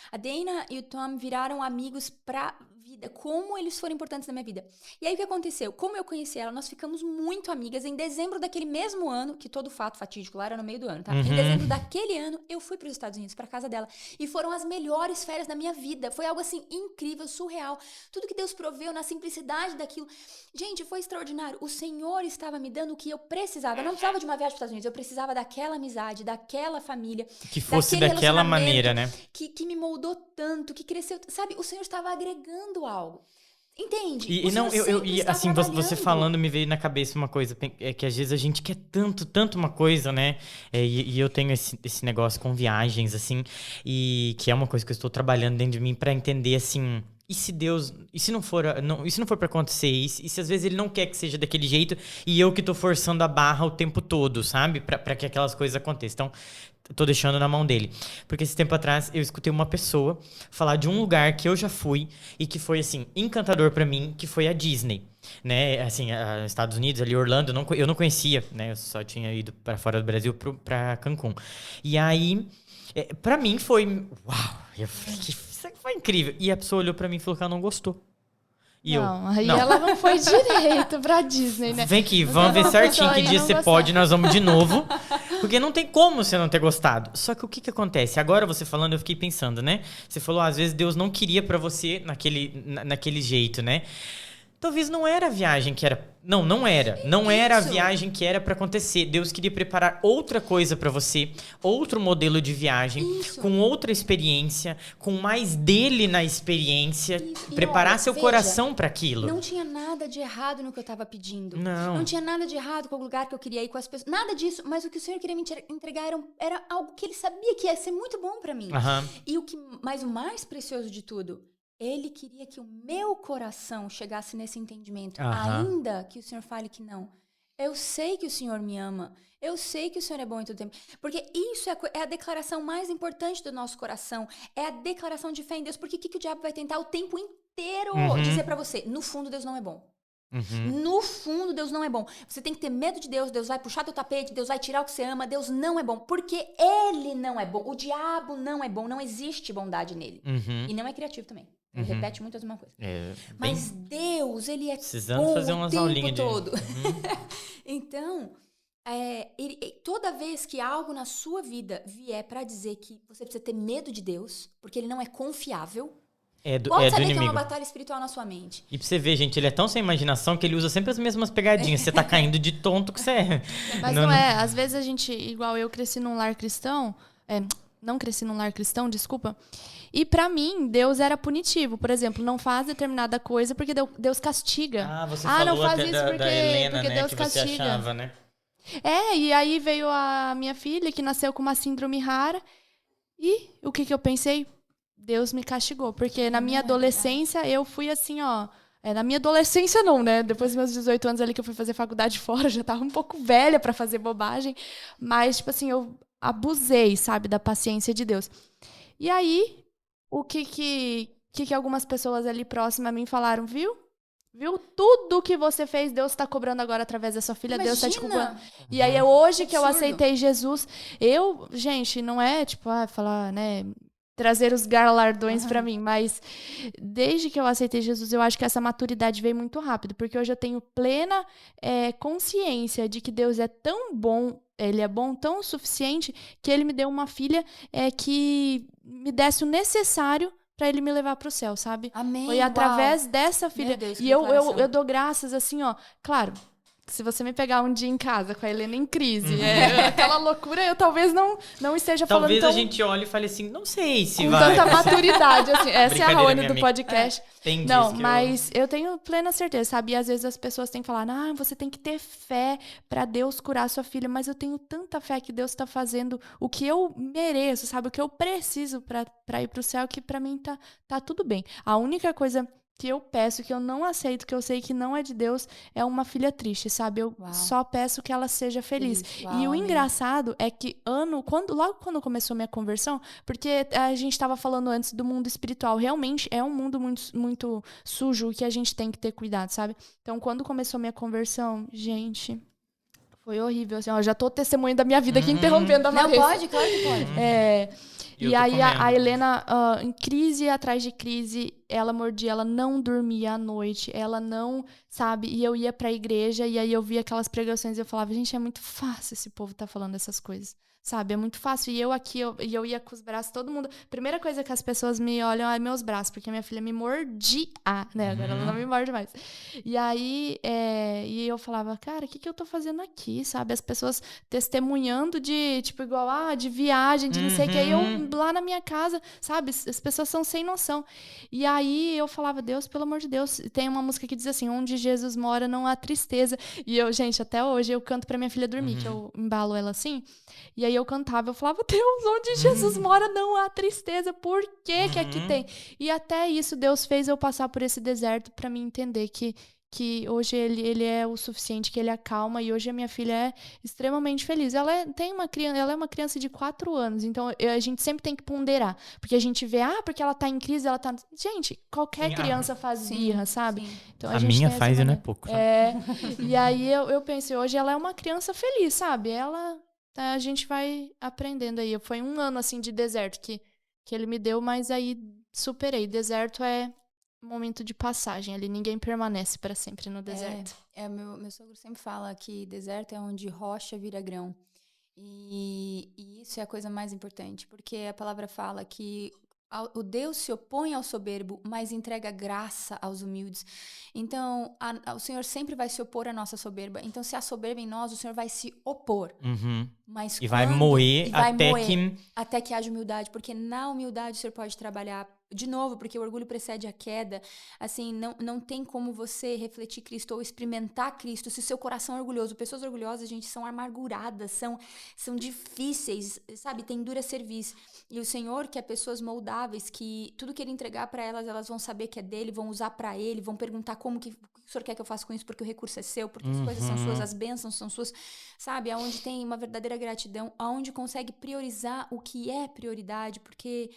A Dana e o Tom viraram amigos pra vida, como eles foram importantes na minha vida. E aí o que aconteceu? Como eu conheci ela, nós ficamos muito amigas. Em dezembro daquele mesmo ano, que todo fato fatídico lá era no meio do ano, tá? Em dezembro daquele ano, eu fui para os Estados Unidos, pra casa dela. E foram as melhores férias da minha vida. Foi algo assim incrível, surreal. Tudo que Deus proveu na simplicidade daquilo. Gente, foi extraordinário. O Senhor estava me dando o que eu precisava. Eu não precisava de uma viagem para os Estados Unidos. Eu precisava daquela amizade, daquela família. Que fosse daquela maneira, né? Que me moldou tanto, que cresceu. Sabe, o Senhor estava agregando algo. Entende? Assim, você falando, me veio na cabeça uma coisa, que às vezes a gente quer tanto uma coisa, né? E eu tenho esse negócio com viagens, assim, e que é uma coisa que eu estou trabalhando dentro de mim pra entender, assim... E se Deus... E se não for pra acontecer? E se às vezes ele não quer que seja daquele jeito e eu que tô forçando a barra o tempo todo, sabe? Pra que aquelas coisas aconteçam. Então, tô deixando na mão dele. Porque esse tempo atrás eu escutei uma pessoa falar de um lugar que eu já fui e que foi, assim, encantador pra mim, que foi a Disney. Né? Assim, Estados Unidos, ali, Orlando, eu não conhecia, né? Eu só tinha ido pra fora do Brasil, pra Cancún. E aí, pra mim foi... Uau! Eu falei, isso foi incrível. E a pessoa olhou pra mim e falou que ela não gostou. Ela não foi direito pra Disney, né? Vem aqui, vamos ver certinho que dia você pode, nós vamos de novo. Porque não tem como você não ter gostado. Só que o que acontece? Agora você falando, eu fiquei pensando, né? Você falou, às vezes Deus não queria pra você naquele jeito, né? Talvez não era a viagem que era... Não era. Não era a viagem que era pra acontecer. Deus queria preparar outra coisa pra você, outro modelo de viagem, com outra experiência, com mais dele na experiência, preparar seu coração pra aquilo. Não tinha nada de errado no que eu tava pedindo. Não tinha nada de errado com o lugar que eu queria ir, com as pessoas. Nada disso, mas o que o Senhor queria me entregar era algo que ele sabia que ia ser muito bom pra mim. E o mais precioso de tudo, ele queria que o meu coração chegasse nesse entendimento, ainda que o Senhor fale que não. Eu sei que o Senhor me ama. Eu sei que o Senhor é bom em todo tempo. Porque isso é a declaração mais importante do nosso coração. É a declaração de fé em Deus. Porque o que o diabo vai tentar o tempo inteiro dizer pra você? No fundo, Deus não é bom. No fundo, Deus não é bom. Você tem que ter medo de Deus. Deus vai puxar teu tapete, Deus vai tirar o que você ama. Deus não é bom, porque Ele não é bom. O diabo não é bom, não existe bondade nele. E não é criativo também. Ele repete muitas mesmas coisas. Mas Deus, Ele é precisando bom fazer o umas tempo aulinhas todo. Então, toda vez que algo na sua vida vier pra dizer que você precisa ter medo de Deus, porque Ele não é confiável, pode saber que é uma batalha espiritual na sua mente. E pra você ver, gente, ele é tão sem imaginação que ele usa sempre as mesmas pegadinhas. Você tá caindo de tonto que você é. Mas não é, às vezes a gente, igual eu cresci num lar cristão, não cresci num lar cristão, desculpa, e pra mim, Deus era punitivo. Por exemplo, não faz determinada coisa porque Deus castiga. Você falou não faz até isso porque Helena, né, Deus que castiga. você achava, né? E aí veio a minha filha, que nasceu com uma síndrome rara, e o que eu pensei? Deus me castigou, porque na minha adolescência eu fui assim, ó... na minha adolescência não, né? Depois dos meus 18 anos ali que eu fui fazer faculdade fora, já tava um pouco velha pra fazer bobagem. Mas, tipo assim, eu abusei, sabe, da paciência de Deus. E aí, o que algumas pessoas ali próximas a mim falaram, viu? Tudo que você fez, Deus tá cobrando agora através da sua filha. Imagina! Deus tá te cobrando. E aí, hoje que eu aceitei Jesus, gente, não é, tipo, falar, né... trazer os galardões pra mim, mas desde que eu aceitei Jesus, eu acho que essa maturidade veio muito rápido, porque hoje eu tenho plena consciência de que Deus é tão bom, Ele é bom, tão suficiente, que Ele me deu uma filha que me desse o necessário pra Ele me levar pro céu, sabe? Amém. Foi através dessa filha. Meu Deus, e eu dou graças, assim, ó, claro... Se você me pegar um dia em casa com a Helena em crise, aquela loucura, eu talvez não esteja falando talvez tão... a gente olhe e fale assim, não sei se com vai. tanta maturidade, assim. Essa é a Raoni do amiga. podcast. Tem não, disso que mas eu tenho plena certeza, sabe? E às vezes as pessoas têm que falar, você tem que ter fé pra Deus curar sua filha, mas eu tenho tanta fé que Deus tá fazendo o que eu mereço, sabe? O que eu preciso pra ir pro céu, que pra mim tá tudo bem. A única coisa... que eu peço, que eu não aceito, que eu sei que não é de Deus, é uma filha triste, sabe? Eu só peço que ela seja feliz. E o engraçado é que logo quando começou minha conversão, porque a gente estava falando antes do mundo espiritual, realmente é um mundo muito, muito sujo que a gente tem que ter cuidado, sabe? Então, quando começou minha conversão, gente... foi horrível, assim, já tô testemunhando da minha vida aqui, interrompendo a Marisa. Não, pode, claro que pode. E aí a Helena, em crise atrás de crise, ela mordia, ela não dormia à noite, ela não, sabe? E eu ia pra igreja e aí eu via aquelas pregações e eu falava, gente, é muito fácil esse povo tá falando essas coisas, sabe? É muito fácil. E eu aqui, eu ia com os braços, todo mundo... Primeira coisa que as pessoas me olham é meus braços, porque minha filha me mordia, né? Agora ela não me morde mais. E aí, e eu falava, cara, o que eu tô fazendo aqui, sabe? As pessoas testemunhando de, tipo, igual, de viagem, de não sei o que. Aí eu, lá na minha casa, sabe? As pessoas são sem noção. E aí eu falava, Deus, pelo amor de Deus. Tem uma música que diz assim, onde Jesus mora não há tristeza. E eu, gente, até hoje eu canto pra minha filha dormir, que eu embalo ela assim. E aí eu cantava, eu falava, Deus, onde Jesus mora não há tristeza, por que que aqui tem? E até isso Deus fez eu passar por esse deserto pra mim entender que hoje ele é o suficiente, que ele acalma, e hoje a minha filha é extremamente feliz. Ela é uma criança de 4 anos, então a gente sempre tem que ponderar, porque a gente vê, porque ela tá em crise, ela tá... Gente, qualquer criança faz birra, sabe? Sim. Então, a minha faz e não é pouco. E aí eu pensei, hoje ela é uma criança feliz, sabe? A gente vai aprendendo aí. Foi 1 ano, assim, de deserto que ele me deu, mas aí superei. Deserto é um momento de passagem ali. Ninguém permanece para sempre no deserto. Meu sogro sempre fala que deserto é onde rocha vira grão. E isso é a coisa mais importante, porque a palavra fala que o Deus se opõe ao soberbo, mas entrega graça aos humildes. Então, o Senhor sempre vai se opor à nossa soberba. Então, se há soberba em nós, o Senhor vai se opor. Mas vai moer até que haja humildade, porque na humildade o Senhor pode trabalhar. De novo, porque o orgulho precede a queda. Assim, não tem como você refletir Cristo ou experimentar Cristo se o seu coração é orgulhoso. Pessoas orgulhosas, gente, são amarguradas, são difíceis, sabe? Tem dura cerviz. E o Senhor quer pessoas moldáveis, que tudo que Ele entregar para elas vão saber que é dele, vão usar para Ele, vão perguntar o que o Senhor quer que eu faça com isso, porque o recurso é seu, porque as coisas são suas, as bênçãos são suas, sabe? Aonde tem uma verdadeira gratidão, aonde consegue priorizar o que é prioridade, porque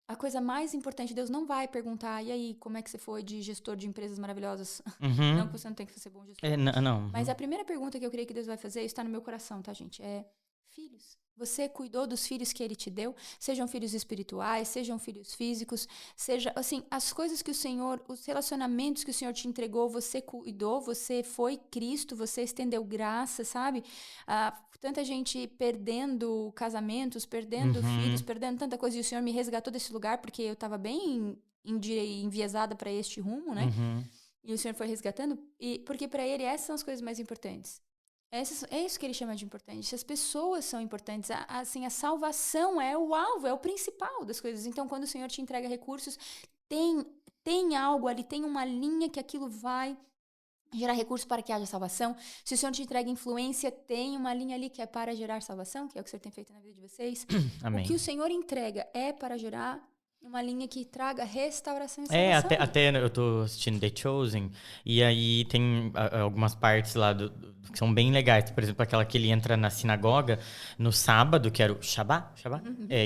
A coisa mais importante, Deus não vai perguntar, e aí, como é que você foi de gestor de empresas maravilhosas? Uhum. Não que você não tem que ser bom gestor. Não. Mas a primeira pergunta que eu creio que Deus vai fazer, isso está no meu coração, tá, gente? É, filhos, você cuidou dos filhos que Ele te deu? Sejam filhos espirituais, sejam filhos físicos, seja, assim, as coisas que o Senhor, os relacionamentos que o Senhor te entregou, você cuidou, você foi Cristo, você estendeu graça, sabe? Tanta gente perdendo casamentos, perdendo filhos, perdendo tanta coisa, e o Senhor me resgatou desse lugar, porque eu estava bem enviesada para este rumo, né? E o Senhor foi resgatando, porque para Ele essas são as coisas mais importantes. É isso que Ele chama de importante. As pessoas são importantes. Assim, a salvação é o alvo, é o principal das coisas. Então, quando o Senhor te entrega recursos, tem algo ali, tem uma linha que aquilo vai gerar recursos para que haja salvação. Se o Senhor te entrega influência, tem uma linha ali que é para gerar salvação, que é o que o Senhor tem feito na vida de vocês. Amém. O que o Senhor entrega é para gerar uma linha que traga restauração e salvação. Até eu tô assistindo The Chosen, e aí tem algumas partes lá que são bem legais. Por exemplo, aquela que ele entra na sinagoga no sábado, que era o Shabá?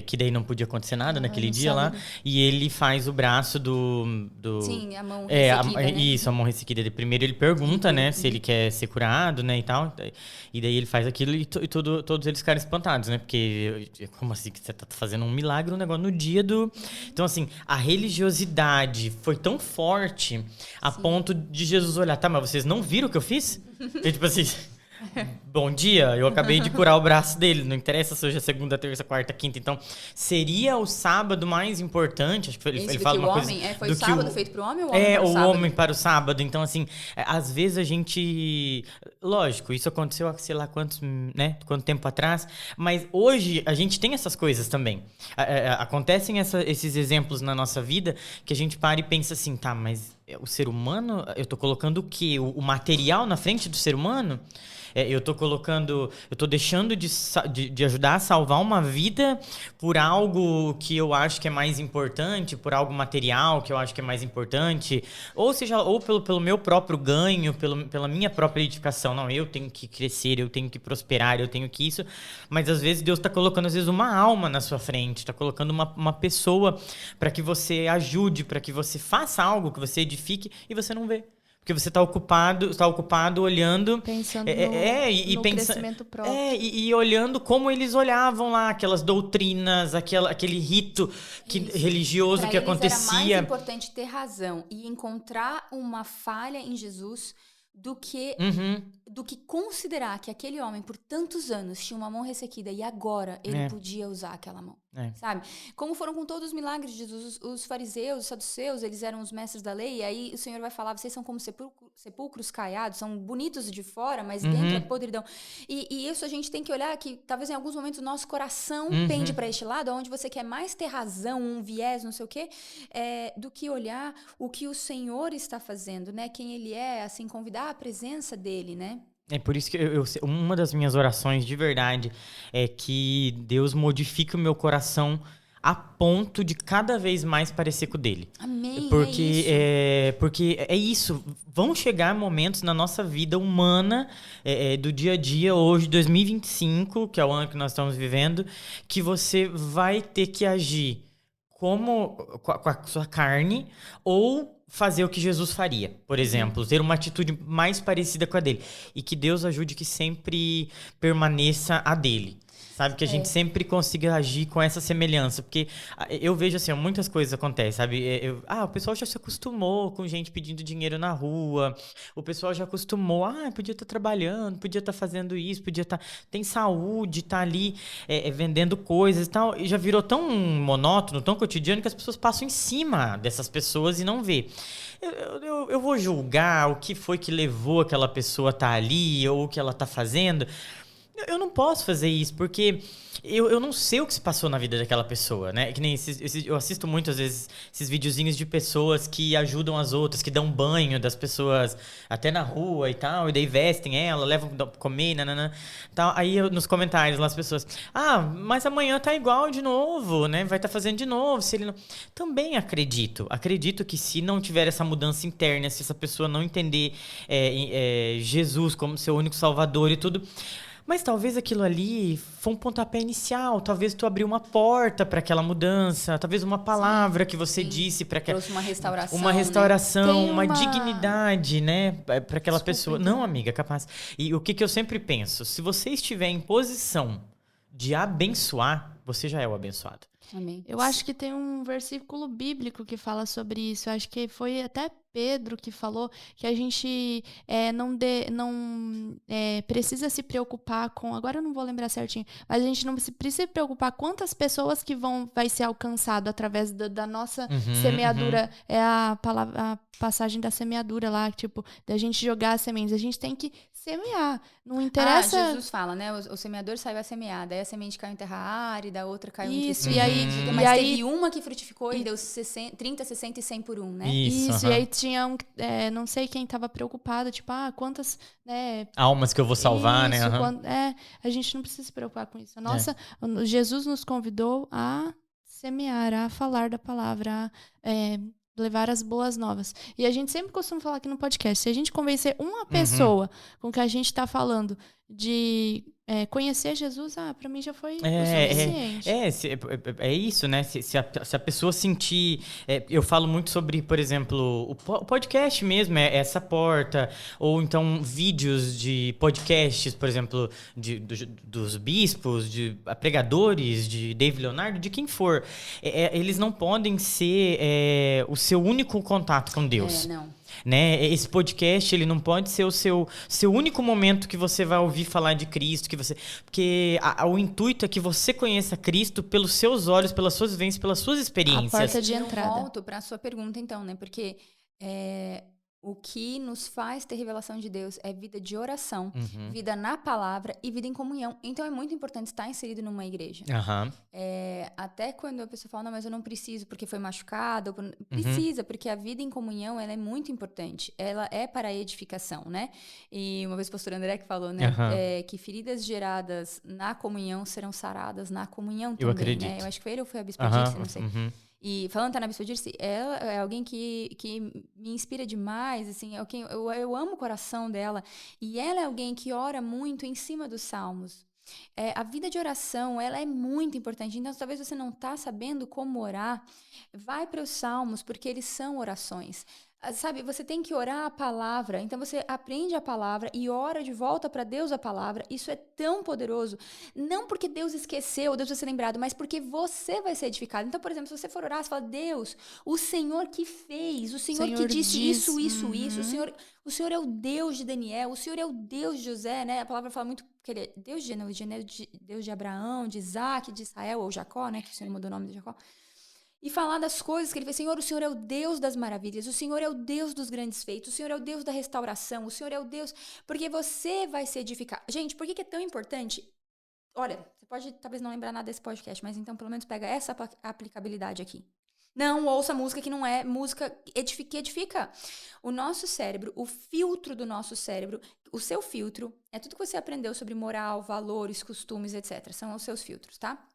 Que daí não podia acontecer nada naquele dia sábado. Lá. E ele faz o braço do... Sim, a mão ressequida, né? Isso, a mão ressequida. Primeiro ele pergunta, né, se ele quer ser curado, né, e tal. E daí ele faz aquilo e todos eles ficaram espantados, né? Porque, como assim que você tá fazendo um milagre, um negócio no dia do... Então, assim, a religiosidade foi tão forte a ponto de Jesus olhar, tá, mas vocês não viram o que eu fiz? E, tipo assim, bom dia, eu acabei de curar o braço dele, não interessa se hoje é segunda, terça, quarta, quinta. Então, seria o sábado mais importante, acho que ele fala uma coisa... Foi o sábado feito pro homem ou o homem para o sábado? Homem para o sábado. Então, assim, às vezes a gente... Lógico, isso aconteceu há sei lá quanto tempo atrás, mas hoje a gente tem essas coisas também. Acontecem esses exemplos na nossa vida que a gente para e pensa assim, tá, mas o ser humano, eu tô colocando o quê? O material na frente do ser humano? Eu tô deixando de ajudar a salvar uma vida por algo que eu acho que é mais importante, por algo material que eu acho que é mais importante, ou seja, ou pelo meu próprio ganho, pela minha própria edificação. Não, eu tenho que crescer, eu tenho que prosperar, eu tenho que isso, mas às vezes Deus tá colocando uma alma na sua frente, tá colocando uma pessoa para que você ajude, para que você faça algo, que você edifique, e você não vê. Porque você está ocupado olhando... Pensando no crescimento próprio. E olhando como eles olhavam lá, aquelas doutrinas, aquele rito religioso que acontecia. Era mais importante ter razão e encontrar uma falha em Jesus do que considerar que aquele homem, por tantos anos, tinha uma mão ressequida e agora ele podia usar aquela mão. Sabe? Como foram com todos os milagres de Jesus, os fariseus, os saduceus, eles eram os mestres da lei, e aí o Senhor vai falar, vocês são como sepulcros caiados, são bonitos de fora, mas dentro é podridão. E isso a gente tem que olhar que talvez em alguns momentos o nosso coração pende para este lado, onde você quer mais ter razão, um viés, não sei o quê, do que olhar o que o Senhor está fazendo, né? Quem Ele é, assim, convidar a presença dele, né? É por isso que uma das minhas orações de verdade é que Deus modifique o meu coração a ponto de cada vez mais parecer com o dele. Amém, porque é isso. Vão chegar momentos na nossa vida humana, do dia a dia, hoje, 2025, que é o ano que nós estamos vivendo, que você vai ter que agir com a sua carne ou fazer o que Jesus faria, por exemplo, ter uma atitude mais parecida com a dele, e que Deus ajude que sempre permaneça a dele, sabe, que a gente sempre consiga agir com essa semelhança, porque eu vejo assim, muitas coisas acontecem, sabe, o pessoal já se acostumou com gente pedindo dinheiro na rua, o pessoal já acostumou, podia estar trabalhando, podia estar fazendo isso, tem saúde, tá ali vendendo coisas e tal, e já virou tão monótono, tão cotidiano, que as pessoas passam em cima dessas pessoas e não vê. Eu vou julgar o que foi que levou aquela pessoa a estar ali, ou o que ela está fazendo. Eu não posso fazer isso, porque eu não sei o que se passou na vida daquela pessoa, né? Que nem eu assisto muitas vezes esses videozinhos de pessoas que ajudam as outras, que dão banho das pessoas até na rua e tal, e daí vestem ela, levam pra comer, tal. Aí nos comentários lá as pessoas, mas amanhã tá igual de novo, né? Vai estar fazendo de novo, se ele não... Também acredito que se não tiver essa mudança interna, se essa pessoa não entender Jesus como seu único salvador e tudo... Mas talvez aquilo ali foi um pontapé inicial. Talvez tu abriu uma porta para aquela mudança. Talvez uma palavra que você disse para aquela... Trouxe uma restauração. Uma restauração, Tem uma uma- dignidade, né? Para aquela Desculpa, pessoa. então. Não, amiga, capaz. E o que que eu sempre penso? Se você estiver em posição de abençoar, você já é o abençoado. Amém. Eu acho que tem um versículo bíblico que fala sobre isso. Eu acho que foi até Pedro que falou que a gente não precisa se preocupar com... Agora eu não vou lembrar certinho. Mas a gente não precisa se preocupar quantas pessoas que vai ser alcançado através da nossa semeadura. É a passagem da semeadura lá, tipo, da gente jogar as sementes. A gente tem que semear. Não interessa... Jesus fala, né? O semeador saiu a semear. Daí a semente caiu em terra árida, a outra caiu em Isso, terra e aí... Mas e aí teve uma que frutificou e deu 30, 60 e 100 por um, né? Isso, e aham. aí tinha não sei quem tava preocupado, tipo, quantas, né? Almas que eu vou salvar, né? Isso, Aham. a gente não precisa se preocupar com isso. Jesus nos convidou a semear, a falar da palavra, a levar as boas novas. E a gente sempre costuma falar aqui no podcast, se a gente convencer uma pessoa com o que a gente tá falando de conhecer Jesus, pra mim já foi o suficiente. É isso, né? Se a pessoa sentir... eu falo muito sobre, por exemplo, o podcast mesmo, é essa porta. Ou então vídeos de podcasts, por exemplo, dos bispos, de pregadores, de David Leonardo, de quem for. Eles não podem ser o seu único contato com Deus. Não. Né? Esse podcast, ele não pode ser o seu único momento que você vai ouvir falar de Cristo, porque o intuito é que você conheça Cristo pelos seus olhos, pelas suas vivências, pelas suas experiências. A porta de Eu entrada. volto para a sua pergunta, então, né? Porque o que nos faz ter revelação de Deus é vida de oração, vida na palavra e vida em comunhão. Então, é muito importante estar inserido numa igreja. Aham. Até quando a pessoa fala, não, mas eu não preciso porque foi machucada. Precisa, porque a vida em comunhão, ela é muito importante. Ela é para a edificação, né? E uma vez o pastor André que falou, né? Que feridas geradas na comunhão serão saradas na comunhão também, Eu acredito. né? Eu acho que foi ele ou foi a Bispa Dirce, não sei. Uhum. E falando na Bispa Dirce, ela é alguém que me inspira demais, assim, eu amo o coração dela. E ela é alguém que ora muito em cima dos salmos. A vida de oração, ela é muito importante. Então, talvez você não está sabendo como orar, vai para os salmos, porque eles são orações. Sabe, você tem que orar a palavra. Então, você aprende a palavra e ora de volta para Deus a palavra. Isso é tão poderoso. Não porque Deus esqueceu, Deus vai ser lembrado, mas porque você vai ser edificado. Então, por exemplo, se você for orar, você fala, Deus, o Senhor que fez, o Senhor que disse isso. O Senhor é o Deus de Daniel, o Senhor é o Deus de José, né? A palavra fala muito que ele é Deus de Genesis, Deus de Abraão, de Isaac, de Israel, ou Jacó, né? Que o Senhor mudou o nome de Jacó. E falar das coisas que ele fez. Senhor, o Senhor é o Deus das maravilhas. O Senhor é o Deus dos grandes feitos. O Senhor é o Deus da restauração. O Senhor é o Deus... Porque você vai se edificar. Gente, por que é tão importante? Olha, você pode talvez não lembrar nada desse podcast, mas então pelo menos pega essa aplicabilidade aqui. Não ouça música que não é música que edifica. O nosso cérebro, o filtro do nosso cérebro, o seu filtro, é tudo que você aprendeu sobre moral, valores, costumes, etc. São os seus filtros, tá?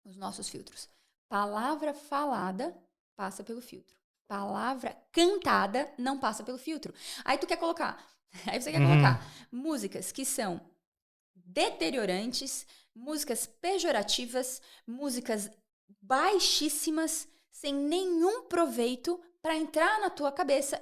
Os nossos filtros. Palavra falada passa pelo filtro. Palavra cantada não passa pelo filtro. Aí você quer colocar músicas que são deteriorantes, músicas pejorativas, músicas baixíssimas, sem nenhum proveito para entrar na tua cabeça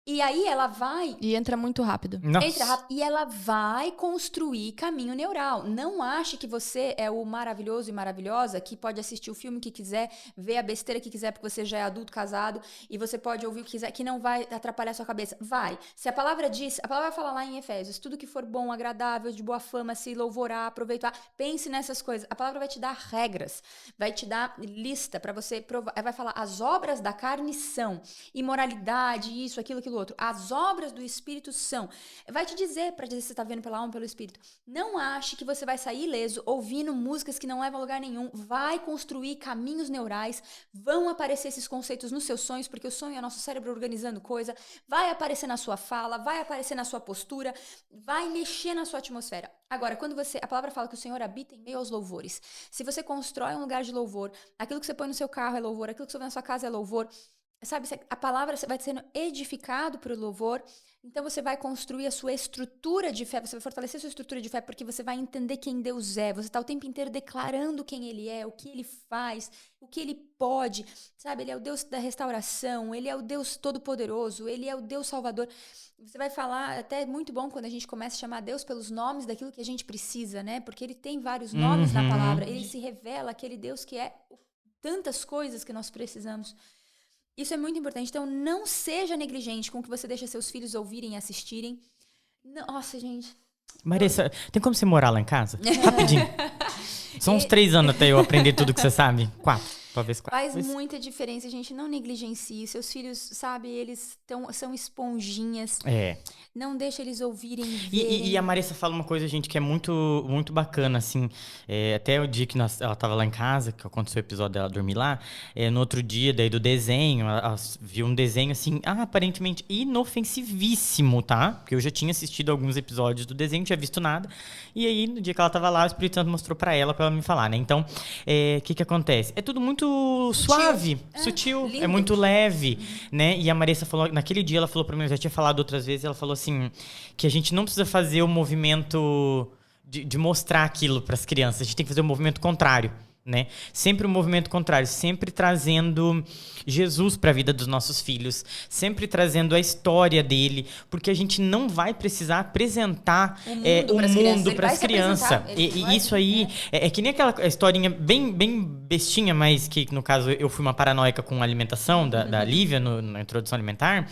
e aí ela vai... E entra muito rápido. Nossa. Entra rápido e ela vai construir caminho neural. Não ache que você é o maravilhoso e maravilhosa que pode assistir o filme que quiser, ver a besteira que quiser, porque você já é adulto, casado, e você pode ouvir o que quiser, que não vai atrapalhar a sua cabeça. Vai. Se a palavra diz... A palavra vai falar lá em Efésios, tudo que for bom, agradável, de boa fama, se louvorar, aproveitar. Pense nessas coisas. A palavra vai te dar regras, vai te dar lista para você provar. Vai falar, as obras da carne são imoralidade, isso, aquilo, aquilo outro. As obras do Espírito são. Vai te dizer, para dizer se você está vendo pela alma, pelo Espírito. Não ache que você vai sair ileso ouvindo músicas que não levam a lugar nenhum. Vai construir caminhos neurais. Vão aparecer esses conceitos nos seus sonhos, porque o sonho é nosso cérebro organizando coisa. Vai aparecer na sua fala, vai aparecer na sua postura, vai mexer na sua atmosfera. Agora, quando a palavra fala que o Senhor habita em meio aos louvores. Se você constrói um lugar de louvor, aquilo que você põe no seu carro é louvor, aquilo que você põe na sua casa é louvor. sabe, a palavra vai sendo edificado por louvor. Então você vai construir a sua estrutura de fé, você vai fortalecer a sua estrutura de fé, porque você vai entender quem Deus é. Você está o tempo inteiro declarando quem Ele é, o que Ele faz, o que Ele pode, sabe? Ele é o Deus da restauração, Ele é o Deus todo-poderoso, Ele é o Deus salvador. Você vai falar, até é muito bom quando a gente começa a chamar Deus pelos nomes daquilo que a gente precisa, né? Porque Ele tem vários nomes na palavra, Ele se revela aquele Deus que é tantas coisas que nós precisamos. Isso é muito importante. Então, não seja negligente com o que você deixa seus filhos ouvirem e assistirem. Nossa, gente. Marissa, tem como você morar lá em casa? Rapidinho. São uns 3 anos até eu aprender tudo que você sabe. 4. Talvez 4. Faz muita diferença, gente. Não negligencie. Seus filhos, sabe, eles são esponjinhas. Não deixa eles ouvirem, verem. E a Marissa fala uma coisa, gente, que é muito, muito bacana, assim. Até o dia que ela tava lá em casa, que aconteceu o episódio dela dormir lá, no outro dia, daí do desenho, ela viu um desenho, assim, aparentemente inofensivíssimo, tá? Porque eu já tinha assistido alguns episódios do desenho, não tinha visto nada. E aí, no dia que ela tava lá, o Espírito Santo mostrou pra ela me falar, né? Então, o que acontece? É tudo muito suave, sutil, lindo. é muito leve, né? E a Marissa falou, naquele dia ela falou pra mim, eu já tinha falado outras vezes, ela falou assim, que a gente não precisa fazer o movimento de mostrar aquilo pras crianças, a gente tem que fazer o movimento contrário, né? Sempre o movimento contrário, sempre trazendo Jesus para a vida dos nossos filhos, sempre trazendo a história dele, porque a gente não vai precisar apresentar o mundo para as crianças. E isso aí é que nem aquela historinha bem, bem bestinha, mas que no caso eu fui uma paranoica com a alimentação da Lívia na introdução alimentar.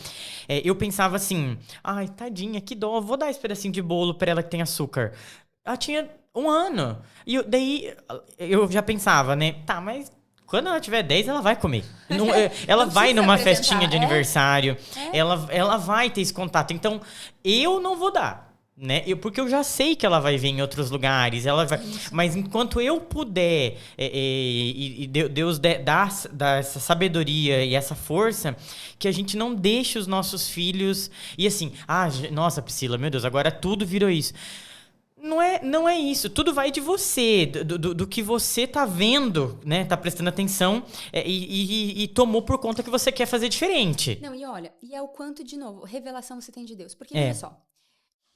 Eu pensava assim, ai, tadinha, que dó, vou dar esse pedacinho de bolo para ela que tem açúcar. Ela tinha 1 ano. E daí eu já pensava, né? Tá, mas quando ela tiver 10, ela vai comer. Ela vai numa festinha de aniversário. Ela vai ter esse contato. Então, eu não vou dar, né? Porque eu já sei que ela vai ver em outros lugares. Ela vai, mas enquanto eu puder, e Deus dá essa sabedoria e essa força, que a gente não deixe os nossos filhos... E assim, nossa, Priscila, meu Deus, agora tudo virou isso. Não é isso. Tudo vai de você, do que você tá vendo, né? Tá prestando atenção e tomou por conta que você quer fazer diferente. Não, e olha, e é o quanto, de novo, revelação você tem de Deus. Porque, olha só,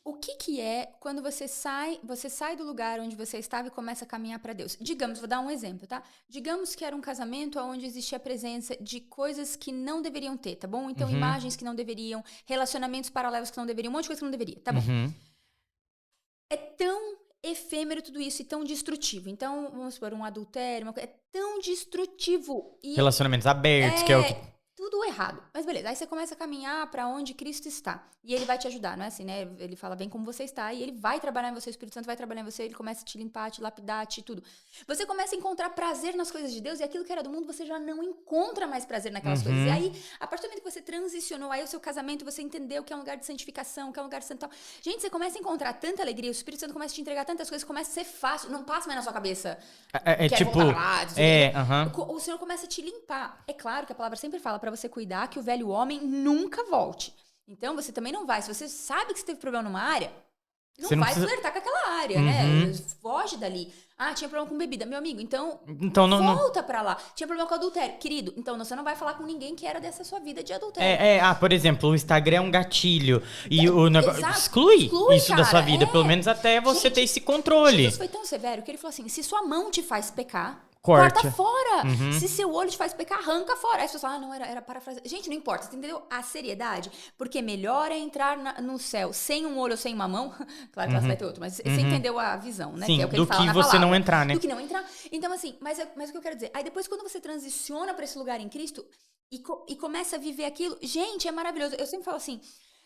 o que é quando você sai do lugar onde você estava e começa a caminhar para Deus? Digamos, vou dar um exemplo, tá? Digamos que era um casamento onde existia a presença de coisas que não deveriam ter, tá bom? Então, imagens que não deveriam, relacionamentos paralelos que não deveriam, um monte de coisa que não deveria, tá bom? É tão efêmero tudo isso e tão destrutivo. Então, vamos supor, um adultério, é tão destrutivo. E relacionamentos abertos, que é o que... Tudo errado. Mas beleza, aí você começa a caminhar pra onde Cristo está. E ele vai te ajudar, não é assim, né? Ele fala bem como você está e ele vai trabalhar em você, o Espírito Santo vai trabalhar em você, ele começa a te limpar, te lapidar, tudo. Você começa a encontrar prazer nas coisas de Deus e aquilo que era do mundo, você já não encontra mais prazer naquelas coisas. E aí, a partir do momento que você transicionou aí o seu casamento, você entendeu que é um lugar de santificação, que é um lugar de santo. Gente, você começa a encontrar tanta alegria, o Espírito Santo começa a te entregar tantas coisas, começa a ser fácil, não passa mais na sua cabeça. Tipo... O Senhor começa a te limpar. É claro que a palavra sempre fala pra você cuidar que o velho homem nunca volte. Então, você também não vai. Se você sabe que você teve problema numa área, não vai flertar com aquela área, né? Foge dali. Tinha problema com bebida. Meu amigo, então volta pra lá. Tinha problema com adultério. Querido, então você não vai falar com ninguém que era dessa sua vida de adultério. Por exemplo, o Instagram é um gatilho. E o negócio... Exclui isso, cara, da sua vida. Pelo menos até você ter esse controle. Jesus foi tão severo que ele falou assim, se sua mão te faz pecar... Corta fora. Se seu olho te faz pecar, arranca fora. Aí as pessoas falam, não, era parafrase. Gente, não importa, você entendeu a seriedade? Porque melhor é entrar no céu sem um olho ou sem uma mão. Claro que você vai ter outro, mas você entendeu a visão, né? Sim, que é o que do ele fala que na você palavra. não entrar, né? Do que não entrar. Então, assim, mas o que eu quero dizer? Aí depois, quando você transiciona pra esse lugar em Cristo e começa a viver aquilo, gente, é maravilhoso. Eu sempre falo assim,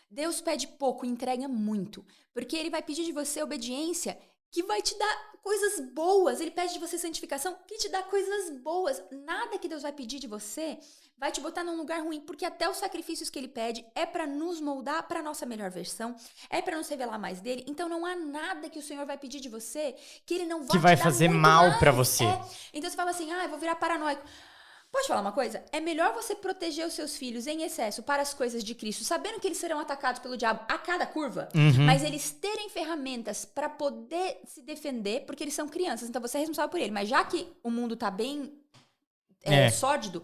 Deus pede pouco e entrega muito. Porque ele vai pedir de você obediência que vai te dar coisas boas. Ele pede de você santificação que te dá coisas boas. Nada que Deus vai pedir de você vai te botar num lugar ruim, porque até os sacrifícios que ele pede é para nos moldar para nossa melhor versão, é para nos revelar mais dele. Então não há nada que o Senhor vai pedir de você que ele não que vai te dar fazer muito mal para mais. você. Então você fala assim, eu vou virar paranoico. Pode falar uma coisa? É melhor você proteger os seus filhos em excesso para as coisas de Cristo, sabendo que eles serão atacados pelo diabo a cada curva, mas eles terem ferramentas para poder se defender, porque eles são crianças, então você é responsável por ele. Mas já que o mundo tá bem sórdido,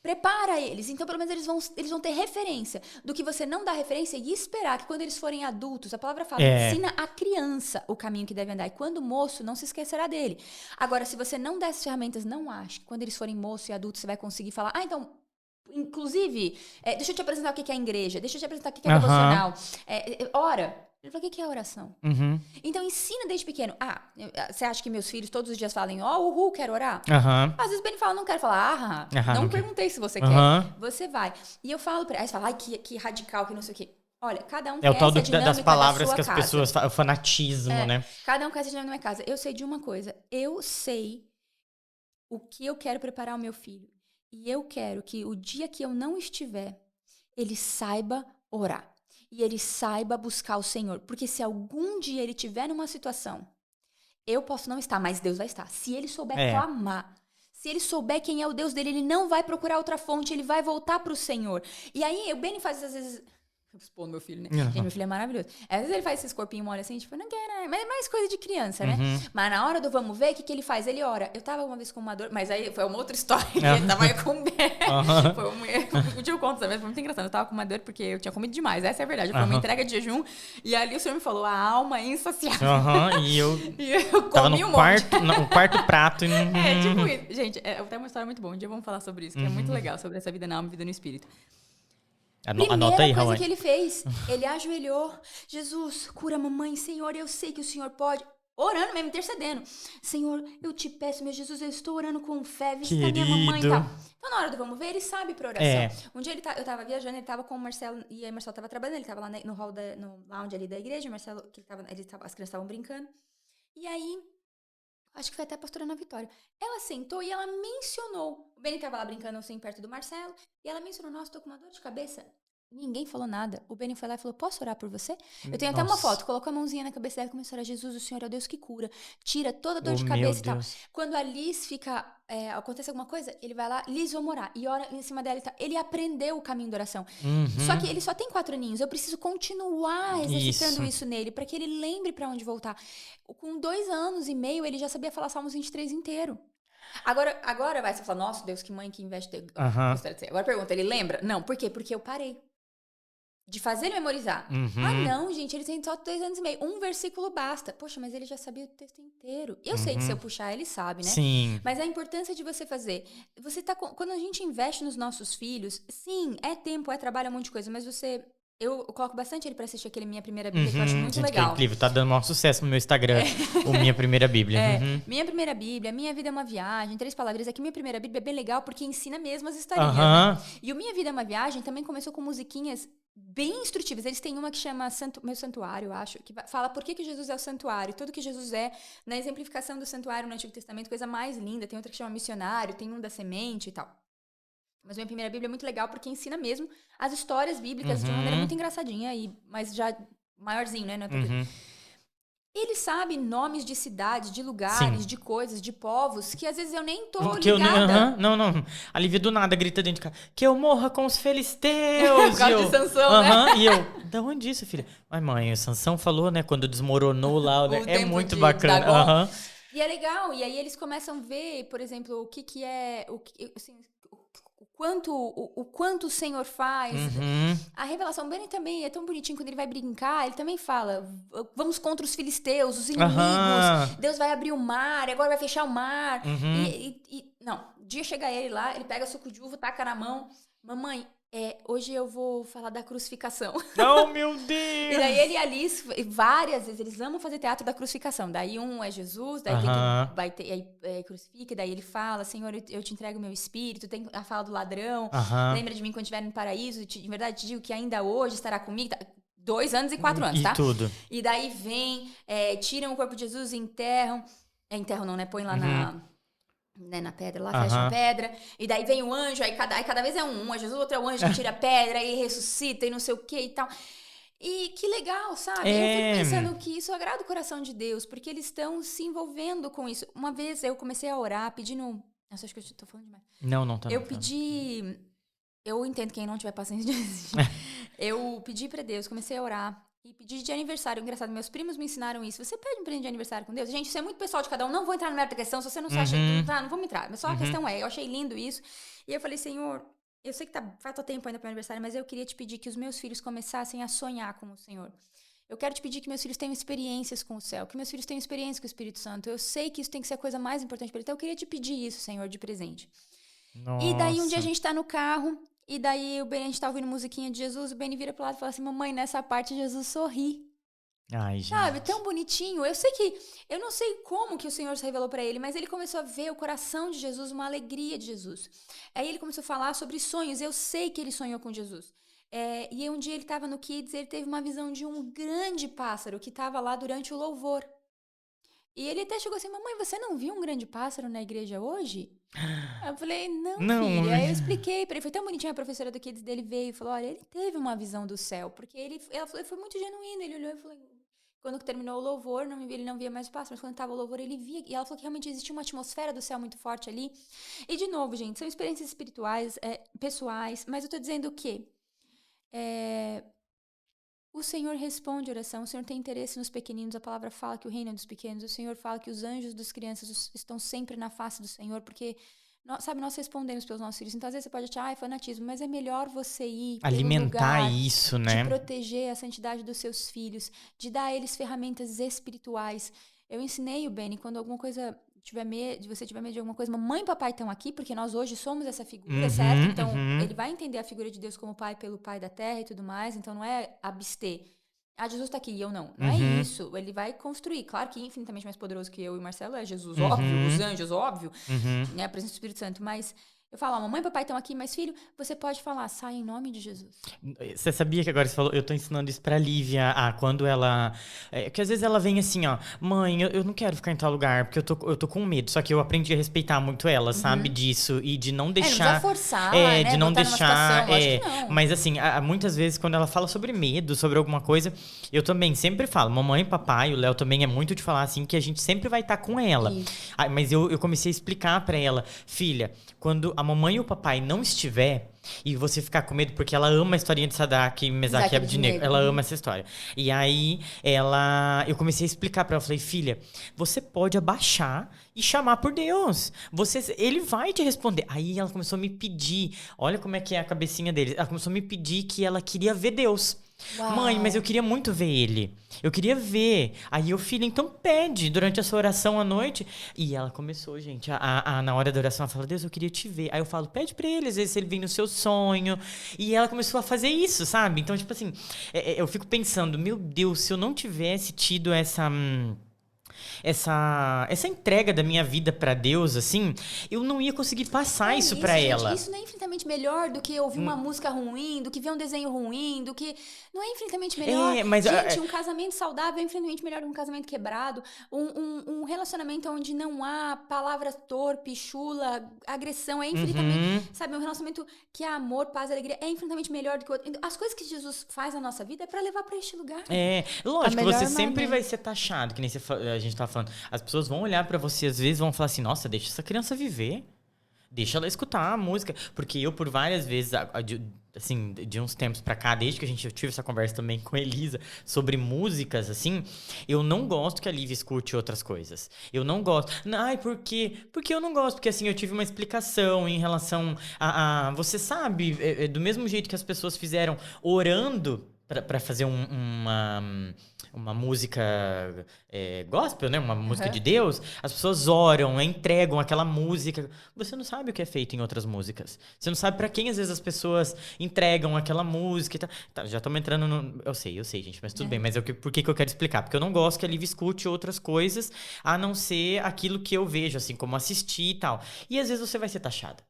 Prepara eles. Então, pelo menos, eles vão ter referência do que você não dá referência e esperar que quando eles forem adultos, a palavra fala, ensina a criança o caminho que deve andar. E quando moço, não se esquecerá dele. Agora, se você não der essas ferramentas, não ache que quando eles forem moço e adultos, você vai conseguir falar, então, inclusive, deixa eu te apresentar o que é a igreja, deixa eu te apresentar o que é devocional. Ora. Ele falou, o que é oração? Então, ensina desde pequeno. Você acha que meus filhos todos os dias falem, uhul, quero orar? Às vezes o Benny fala, não quero falar. Não perguntei se você quer. Você vai. E eu falo pra... Aí você fala, que radical, que não sei o quê. Olha, cada um quer essa dinâmica das palavras da sua que as casa. pessoas falam, o fanatismo, né? Cada um quer essa dinâmica na minha casa. Eu sei de uma coisa. Eu sei o que eu quero preparar o meu filho. E eu quero que o dia que eu não estiver, ele saiba orar. E ele saiba buscar o Senhor. Porque se algum dia ele estiver numa situação, eu posso não estar, mas Deus vai estar. Se ele souber clamar, se ele souber quem é o Deus dele, ele não vai procurar outra fonte, ele vai voltar pro Senhor. E aí, o Benny faz, às vezes... Expondo meu filho, né? Gente, meu filho é maravilhoso. Às vezes ele faz esses corpinhos mole assim, tipo, não quero, mas é mais coisa de criança, né? Mas na hora do vamos ver, o que ele faz? Ele ora. Eu tava uma vez com uma dor, mas aí foi uma outra história. Ele tava com um dia eu conto também, foi muito engraçado. Eu tava com uma dor porque eu tinha comido demais, essa é a verdade. Foi uma entrega de jejum, e ali o Senhor me falou, a alma é insaciável. E eu tava comi no quarto prato. Tipo isso. Gente, eu tenho uma história muito boa. Um dia vamos falar sobre isso, que é muito legal, sobre essa vida na alma e vida no espírito. Anota aí, Primeira coisa que ele fez, ele ajoelhou. Jesus, cura a mamãe. Senhor, eu sei que o Senhor pode. Orando mesmo, intercedendo. Senhor, eu te peço, meu Jesus, eu estou orando com fé. Visita minha mamãe e tal. Então, na hora do vamos ver, ele sabe pra oração. Um dia eu tava viajando, ele tava com o Marcelo, e aí o Marcelo tava trabalhando, ele tava lá no hall, no lounge ali da igreja, o Marcelo, as crianças estavam brincando. E aí, acho que foi até a pastora Ana Vitória. Ela sentou e ela mencionou. O Benny tava lá brincando assim perto do Marcelo. E ela mencionou, nossa, tô com uma dor de cabeça. Ninguém falou nada. O Benny foi lá e falou, posso orar por você? Eu tenho até uma foto. Colocou a mãozinha na cabeça dela e começou a orar, Jesus, o Senhor é o Deus que cura. Tira toda a dor de cabeça e tal. Quando a Liz fica... acontece alguma coisa, ele vai lá, Liz, vamos orar. E ora em cima dela e tal. Ele aprendeu o caminho da oração. Só que ele só tem 4 aninhos. Eu preciso continuar exercitando isso nele, para que ele lembre para onde voltar. Com 2 anos e meio, ele já sabia falar Salmos 23 inteiro. Agora vai, você fala, nossa, Deus, que mãe que investe. Agora pergunta, ele lembra? Não, por quê? Porque eu parei de fazer ele memorizar. Não, gente, ele tem só 2 anos e meio. Um versículo basta. Poxa, mas ele já sabia o texto inteiro. Eu sei que se eu puxar, ele sabe, né? Sim. Mas a importância de você fazer. Quando a gente investe nos nossos filhos, sim, é tempo, é trabalho, é um monte de coisa, mas eu coloco bastante ele pra assistir aquele Minha Primeira Bíblia, que eu acho muito legal. Que incrível, tá dando maior sucesso no meu Instagram, o Minha Primeira Bíblia. Minha Primeira Bíblia, Minha Vida é uma Viagem, 3 palavras. Aqui, Minha Primeira Bíblia é bem legal porque ensina mesmo as historinhas, né? E o Minha Vida é uma Viagem também começou com musiquinhas bem instrutivas. Eles têm uma que chama Meu Santuário, eu acho, que fala por que Jesus é o santuário, tudo que Jesus é na exemplificação do santuário no Antigo Testamento, coisa mais linda. Tem outra que chama Missionário, tem um da semente e tal. Mas Minha Primeira Bíblia é muito legal porque ensina mesmo as histórias bíblicas de uma maneira muito engraçadinha, mas já maiorzinho, né? Ele sabe nomes de cidades, de lugares, de coisas, de povos, que às vezes eu nem tô ligada. Não. A Lívia do nada grita dentro de casa, que eu morra com os filisteus. Por causa de Sansão, né? E eu, da onde isso, filha? Ai, mãe, o Sansão falou, né, quando desmoronou lá, né? É muito bacana. E é legal, e aí eles começam a ver, por exemplo, o que é... assim, o quanto o Senhor faz. A revelação, o Benny também é tão bonitinho quando ele vai brincar, ele também fala, vamos contra os filisteus, os inimigos, Deus vai abrir o mar, agora vai fechar o mar. Não, um dia chega ele lá, ele pega suco de uva, taca na mão, mamãe, hoje eu vou falar da crucificação. Oh, meu Deus! E daí ele e a Alice, várias vezes, eles amam fazer teatro da crucificação. Daí um é Jesus, daí vai ter, aí crucifica, daí ele fala, Senhor, eu te entrego o meu espírito. Tem a fala do ladrão, lembra de mim quando estiver no paraíso, de verdade te digo que ainda hoje estará comigo. 2 anos e 4 anos, tá? E tudo. E daí vem, tiram o corpo de Jesus e enterram. Enterram não, né? Põe lá na pedra, lá fecha a pedra, e daí vem o anjo, aí cada vez é um é Jesus, outro é o anjo que tira a pedra, e ressuscita, e não sei o que e tal. E que legal, sabe? Eu fico pensando que isso agrada o coração de Deus, porque eles estão se envolvendo com isso. Uma vez eu comecei a orar, pedindo... Nossa, acho que eu tô falando demais. Não tá. Eu pedi... Eu entendo quem não tiver paciência de assistir. Eu pedi pra Deus, comecei a orar, e pedir de aniversário. Engraçado, meus primos me ensinaram isso. Você pede um presente de aniversário com Deus? Gente, isso é muito pessoal de cada um. Não vou entrar no mérito da questão. Se você não se acha, não vamos entrar. Mas só a questão eu achei lindo isso. E eu falei, Senhor, eu sei que falta tempo ainda para o aniversário, mas eu queria te pedir que os meus filhos começassem a sonhar com o Senhor. Eu quero te pedir que meus filhos tenham experiências com o céu, que meus filhos tenham experiências com o Espírito Santo. Eu sei que isso tem que ser a coisa mais importante para eles. Então eu queria te pedir isso, Senhor, de presente. Nossa. E daí um dia a gente tá no carro, e daí a gente tá ouvindo musiquinha de Jesus, o Benny vira pro lado e fala assim, mamãe, nessa parte Jesus sorri. Ai, gente. Sabe, tão bonitinho. Eu sei que, eu não sei como que o Senhor se revelou pra ele, mas ele começou a ver o coração de Jesus, uma alegria de Jesus. Aí ele começou a falar sobre sonhos, eu sei que ele sonhou com Jesus. E um dia ele tava no Kids, ele teve uma visão de um grande pássaro que tava lá durante o louvor. E ele até chegou assim, mamãe, você não viu um grande pássaro na igreja hoje? Eu falei, não, filha. Aí eu expliquei pra ele, foi tão bonitinho, a professora do Kids dele veio e falou, olha, ele teve uma visão do céu, porque ela falou, foi muito genuíno, ele olhou e falou, quando terminou o louvor, ele não via mais o pássaro, mas quando tava o louvor, ele via, e ela falou que realmente existia uma atmosfera do céu muito forte ali. E de novo, gente, são experiências espirituais, pessoais, mas eu tô dizendo o quê? O Senhor responde oração, o Senhor tem interesse nos pequeninos, a palavra fala que o reino é dos pequenos, o Senhor fala que os anjos das crianças estão sempre na face do Senhor, porque, nós respondemos pelos nossos filhos. Então, às vezes você pode achar, é fanatismo, mas é melhor você ir alimentar pelo lugar isso, né? de proteger a santidade dos seus filhos, de dar a eles ferramentas espirituais. Eu ensinei o Benny, quando alguma coisa você tiver medo de alguma coisa, mamãe e papai estão aqui, porque nós hoje somos essa figura, certo? Então, ele vai entender a figura de Deus como pai pelo pai da terra e tudo mais, então não é abster. Jesus tá aqui e eu não. Não é isso. Ele vai construir. Claro que infinitamente mais poderoso que eu e Marcelo é Jesus, óbvio, os anjos, óbvio, né? A presença do Espírito Santo, mas eu falo, mamãe e papai estão aqui, mas filho, você pode falar, sai em nome de Jesus. Você sabia que agora você falou, eu tô ensinando isso pra Lívia, quando ela... que às vezes ela vem assim, ó, mãe, eu não quero ficar em tal lugar, porque eu tô com medo. Só que eu aprendi a respeitar muito ela, sabe, disso, e de não deixar... não precisa forçar, né? de não botar deixar... numa situação, acho que não. Mas assim, muitas vezes quando ela fala sobre medo, sobre alguma coisa, eu também sempre falo, mamãe e papai, o Léo também é muito de falar assim, que a gente sempre vai estar com ela. Mas eu comecei a explicar pra ela, filha, quando a mamãe e o papai não estiver e você ficar com medo, porque ela ama a historinha de Sadraque, Mesaque e Abednego. Ela ama essa história. E aí, eu comecei a explicar pra ela. Falei, filha, você pode abaixar e chamar por Deus. Ele vai te responder. Aí ela começou a me pedir, olha como é que é a cabecinha dele. Ela começou a me pedir que ela queria ver Deus. Uau. Mãe, mas eu queria muito ver ele. Eu queria ver. Aí eu, filha, então pede durante a sua oração à noite. E ela começou, gente, na hora da oração, ela falou, Deus, eu queria te ver. Aí eu falo, pede pra ele, às vezes ele vem no seu sonho. E ela começou a fazer isso, sabe? Então, tipo assim, eu fico pensando, meu Deus, se eu não tivesse tido essa entrega da minha vida pra Deus, assim, eu não ia conseguir passar isso pra ela. Isso não é infinitamente melhor do que ouvir uma música ruim, do que ver um desenho ruim, do que... Não é infinitamente melhor. Gente, um casamento saudável é infinitamente melhor que um casamento quebrado. Um relacionamento onde não há palavra torpe, chula, agressão, é infinitamente... Sabe, um relacionamento que há amor, paz, alegria, é infinitamente melhor do que o outro. As coisas que Jesus faz na nossa vida é pra levar pra este lugar. Lógico, você sempre vai ser taxado, que nem a gente tá falando. As pessoas vão olhar pra você, às vezes vão falar assim, nossa, deixa essa criança viver. Deixa ela escutar a música. Porque eu, por várias vezes, assim, de uns tempos pra cá, desde que eu tive essa conversa também com a Elisa sobre músicas, assim, eu não gosto que a Lívia escute outras coisas. Eu não gosto. Ai, por quê? Porque eu não gosto. Porque, assim, eu tive uma explicação em relação você sabe, do mesmo jeito que as pessoas fizeram orando pra fazer uma música gospel, né? Uma música de Deus. As pessoas oram, entregam aquela música. Você não sabe o que é feito em outras músicas. Você não sabe pra quem, às vezes, as pessoas entregam aquela música e tal. Tá, já estamos entrando no... Eu sei, gente, mas tudo bem. Mas por que eu quero explicar? Porque eu não gosto que a Lívia escute outras coisas, a não ser aquilo que eu vejo, assim, como assistir e tal. E, às vezes, você vai ser taxada.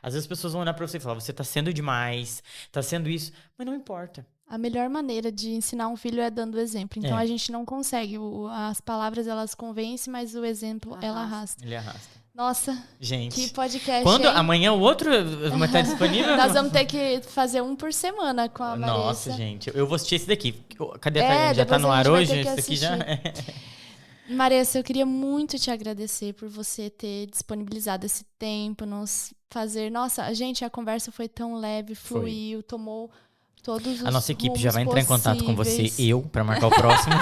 Às vezes, as pessoas vão olhar pra você e falar, você tá sendo demais, tá sendo isso. Mas não importa. A melhor maneira de ensinar um filho é dando exemplo. Então, a gente não consegue. As palavras, elas convencem, mas o exemplo, ela arrasta. Ele arrasta. Nossa, gente, que podcast, quando hein? Amanhã o outro vai estar disponível? Nós vamos ter que fazer um por semana com a Marissa. Nossa, gente, eu vou assistir esse daqui. Cadê a já tá no ar hoje? Esse daqui já... Marissa, eu queria muito te agradecer por você ter disponibilizado esse tempo, nos fazer... Nossa, gente, a conversa foi tão leve, fluiu, tomou todos os A nossa equipe já rumos vai entrar em contato com você, possíveis. pra marcar o próximo.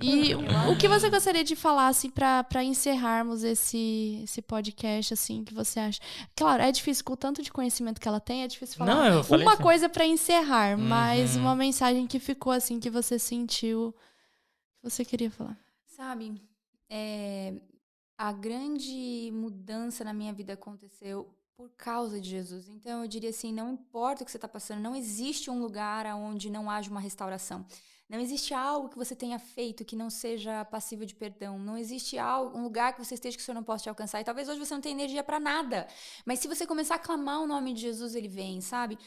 E o que você gostaria de falar, assim, pra encerrarmos esse podcast, assim, que você acha? Claro, é difícil, com o tanto de conhecimento que ela tem, é difícil falar Não, eu falei uma assim. coisa pra encerrar, mas uma mensagem que ficou, assim, que você sentiu, que você queria falar. Sabe, a grande mudança na minha vida aconteceu por causa de Jesus. Então, eu diria assim, não importa o que você está passando, não existe um lugar onde não haja uma restauração. Não existe algo que você tenha feito que não seja passível de perdão. Não existe um lugar que você esteja que o Senhor não possa te alcançar. E talvez hoje você não tenha energia para nada. Mas se você começar a clamar o nome de Jesus, ele vem, sabe?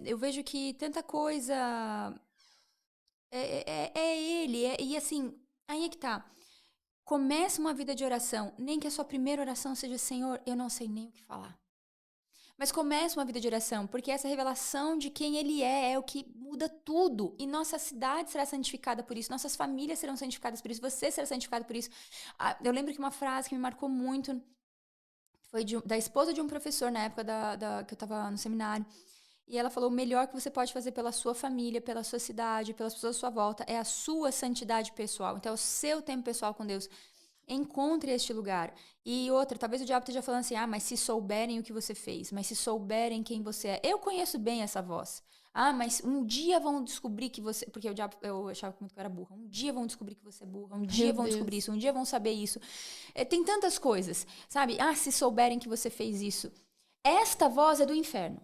Eu vejo que tanta coisa... ele. E assim, aí é que tá. Comece uma vida de oração. Nem que a sua primeira oração seja, Senhor, eu não sei nem o que falar. Mas comece uma vida de oração, porque essa revelação de quem Ele é o que muda tudo. E nossa cidade será santificada por isso, nossas famílias serão santificadas por isso, você será santificado por isso. Eu lembro que uma frase que me marcou muito foi da esposa de um professor na época que eu estava no seminário. E ela falou, o melhor que você pode fazer pela sua família, pela sua cidade, pelas pessoas à sua volta, é a sua santidade pessoal. Então, é o seu tempo pessoal com Deus. Encontre este lugar. E outra, talvez o diabo esteja falando assim, mas se souberem o que você fez, mas se souberem quem você é. Eu conheço bem essa voz. Mas um dia vão descobrir que você... Porque o diabo, eu achava muito que eu era burra. Um dia vão descobrir que você é burra. Um dia vão descobrir isso. Um dia vão saber isso. Tem tantas coisas, sabe? Se souberem que você fez isso. Esta voz é do inferno.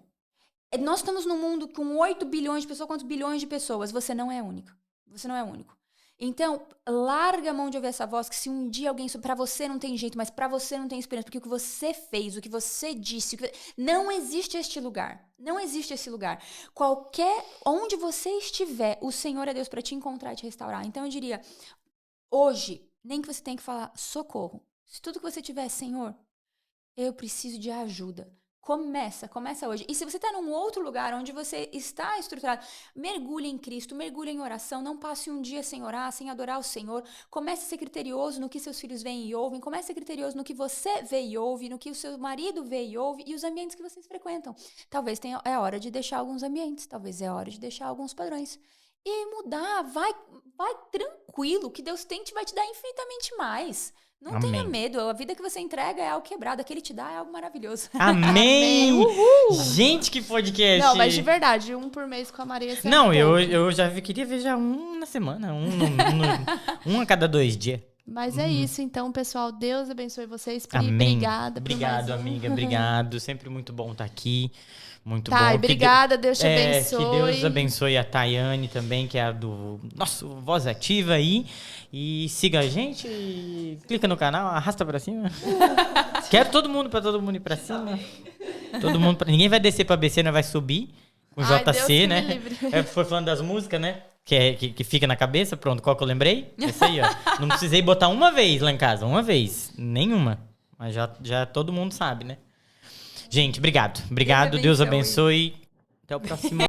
Nós estamos num mundo com 8 bilhões de pessoas, quantos bilhões de pessoas? Você não é único. Você não é único. Então, larga a mão de ouvir essa voz, que se um dia alguém... Pra você não tem jeito, mas pra você não tem esperança, porque o que você fez, o que você disse... Não existe este lugar. Não existe esse lugar. Onde você estiver, o Senhor é Deus pra te encontrar e te restaurar. Então, eu diria, hoje, nem que você tenha que falar socorro. Se tudo que você tiver, Senhor, eu preciso de ajuda. Começa hoje. E se você está num outro lugar onde você está estruturado, mergulhe em Cristo, mergulhe em oração, não passe um dia sem orar, sem adorar o Senhor. Comece a ser criterioso no que seus filhos veem e ouvem, comece a ser criterioso no que você vê e ouve, no que o seu marido vê e ouve e os ambientes que vocês frequentam. Talvez é hora de deixar alguns ambientes, talvez é hora de deixar alguns padrões. E mudar, vai tranquilo, que Deus vai te dar infinitamente mais. Não tenha medo, a vida que você entrega é algo quebrado, a que Ele te dá é algo maravilhoso. Amém! Uhul! Gente, que podcast! Não, mas de verdade, um por mês com a Maria... Não, eu já queria ver já um na semana, um a cada 2 dias. Mas é isso, então, pessoal. Deus abençoe vocês. Pri, Amém. Obrigada. Obrigado, amiga. Obrigado. Sempre muito bom estar aqui. Muito bom. Obrigada, Deus te abençoe. Que Deus abençoe a Tayane também, que é a do nosso Voz Ativa aí. E siga a gente, clica no canal, arrasta pra cima. Quero todo mundo ir pra cima. Ninguém vai descer pra BC, não vai subir. Com JC, Deus né? Foi falando das músicas, né? Que fica na cabeça, pronto, qual que eu lembrei? Essa aí, ó. Não precisei botar uma vez lá em casa, nenhuma. Mas já todo mundo sabe, né? Gente, obrigado. Obrigado, Deus abençoe. Até o próximo.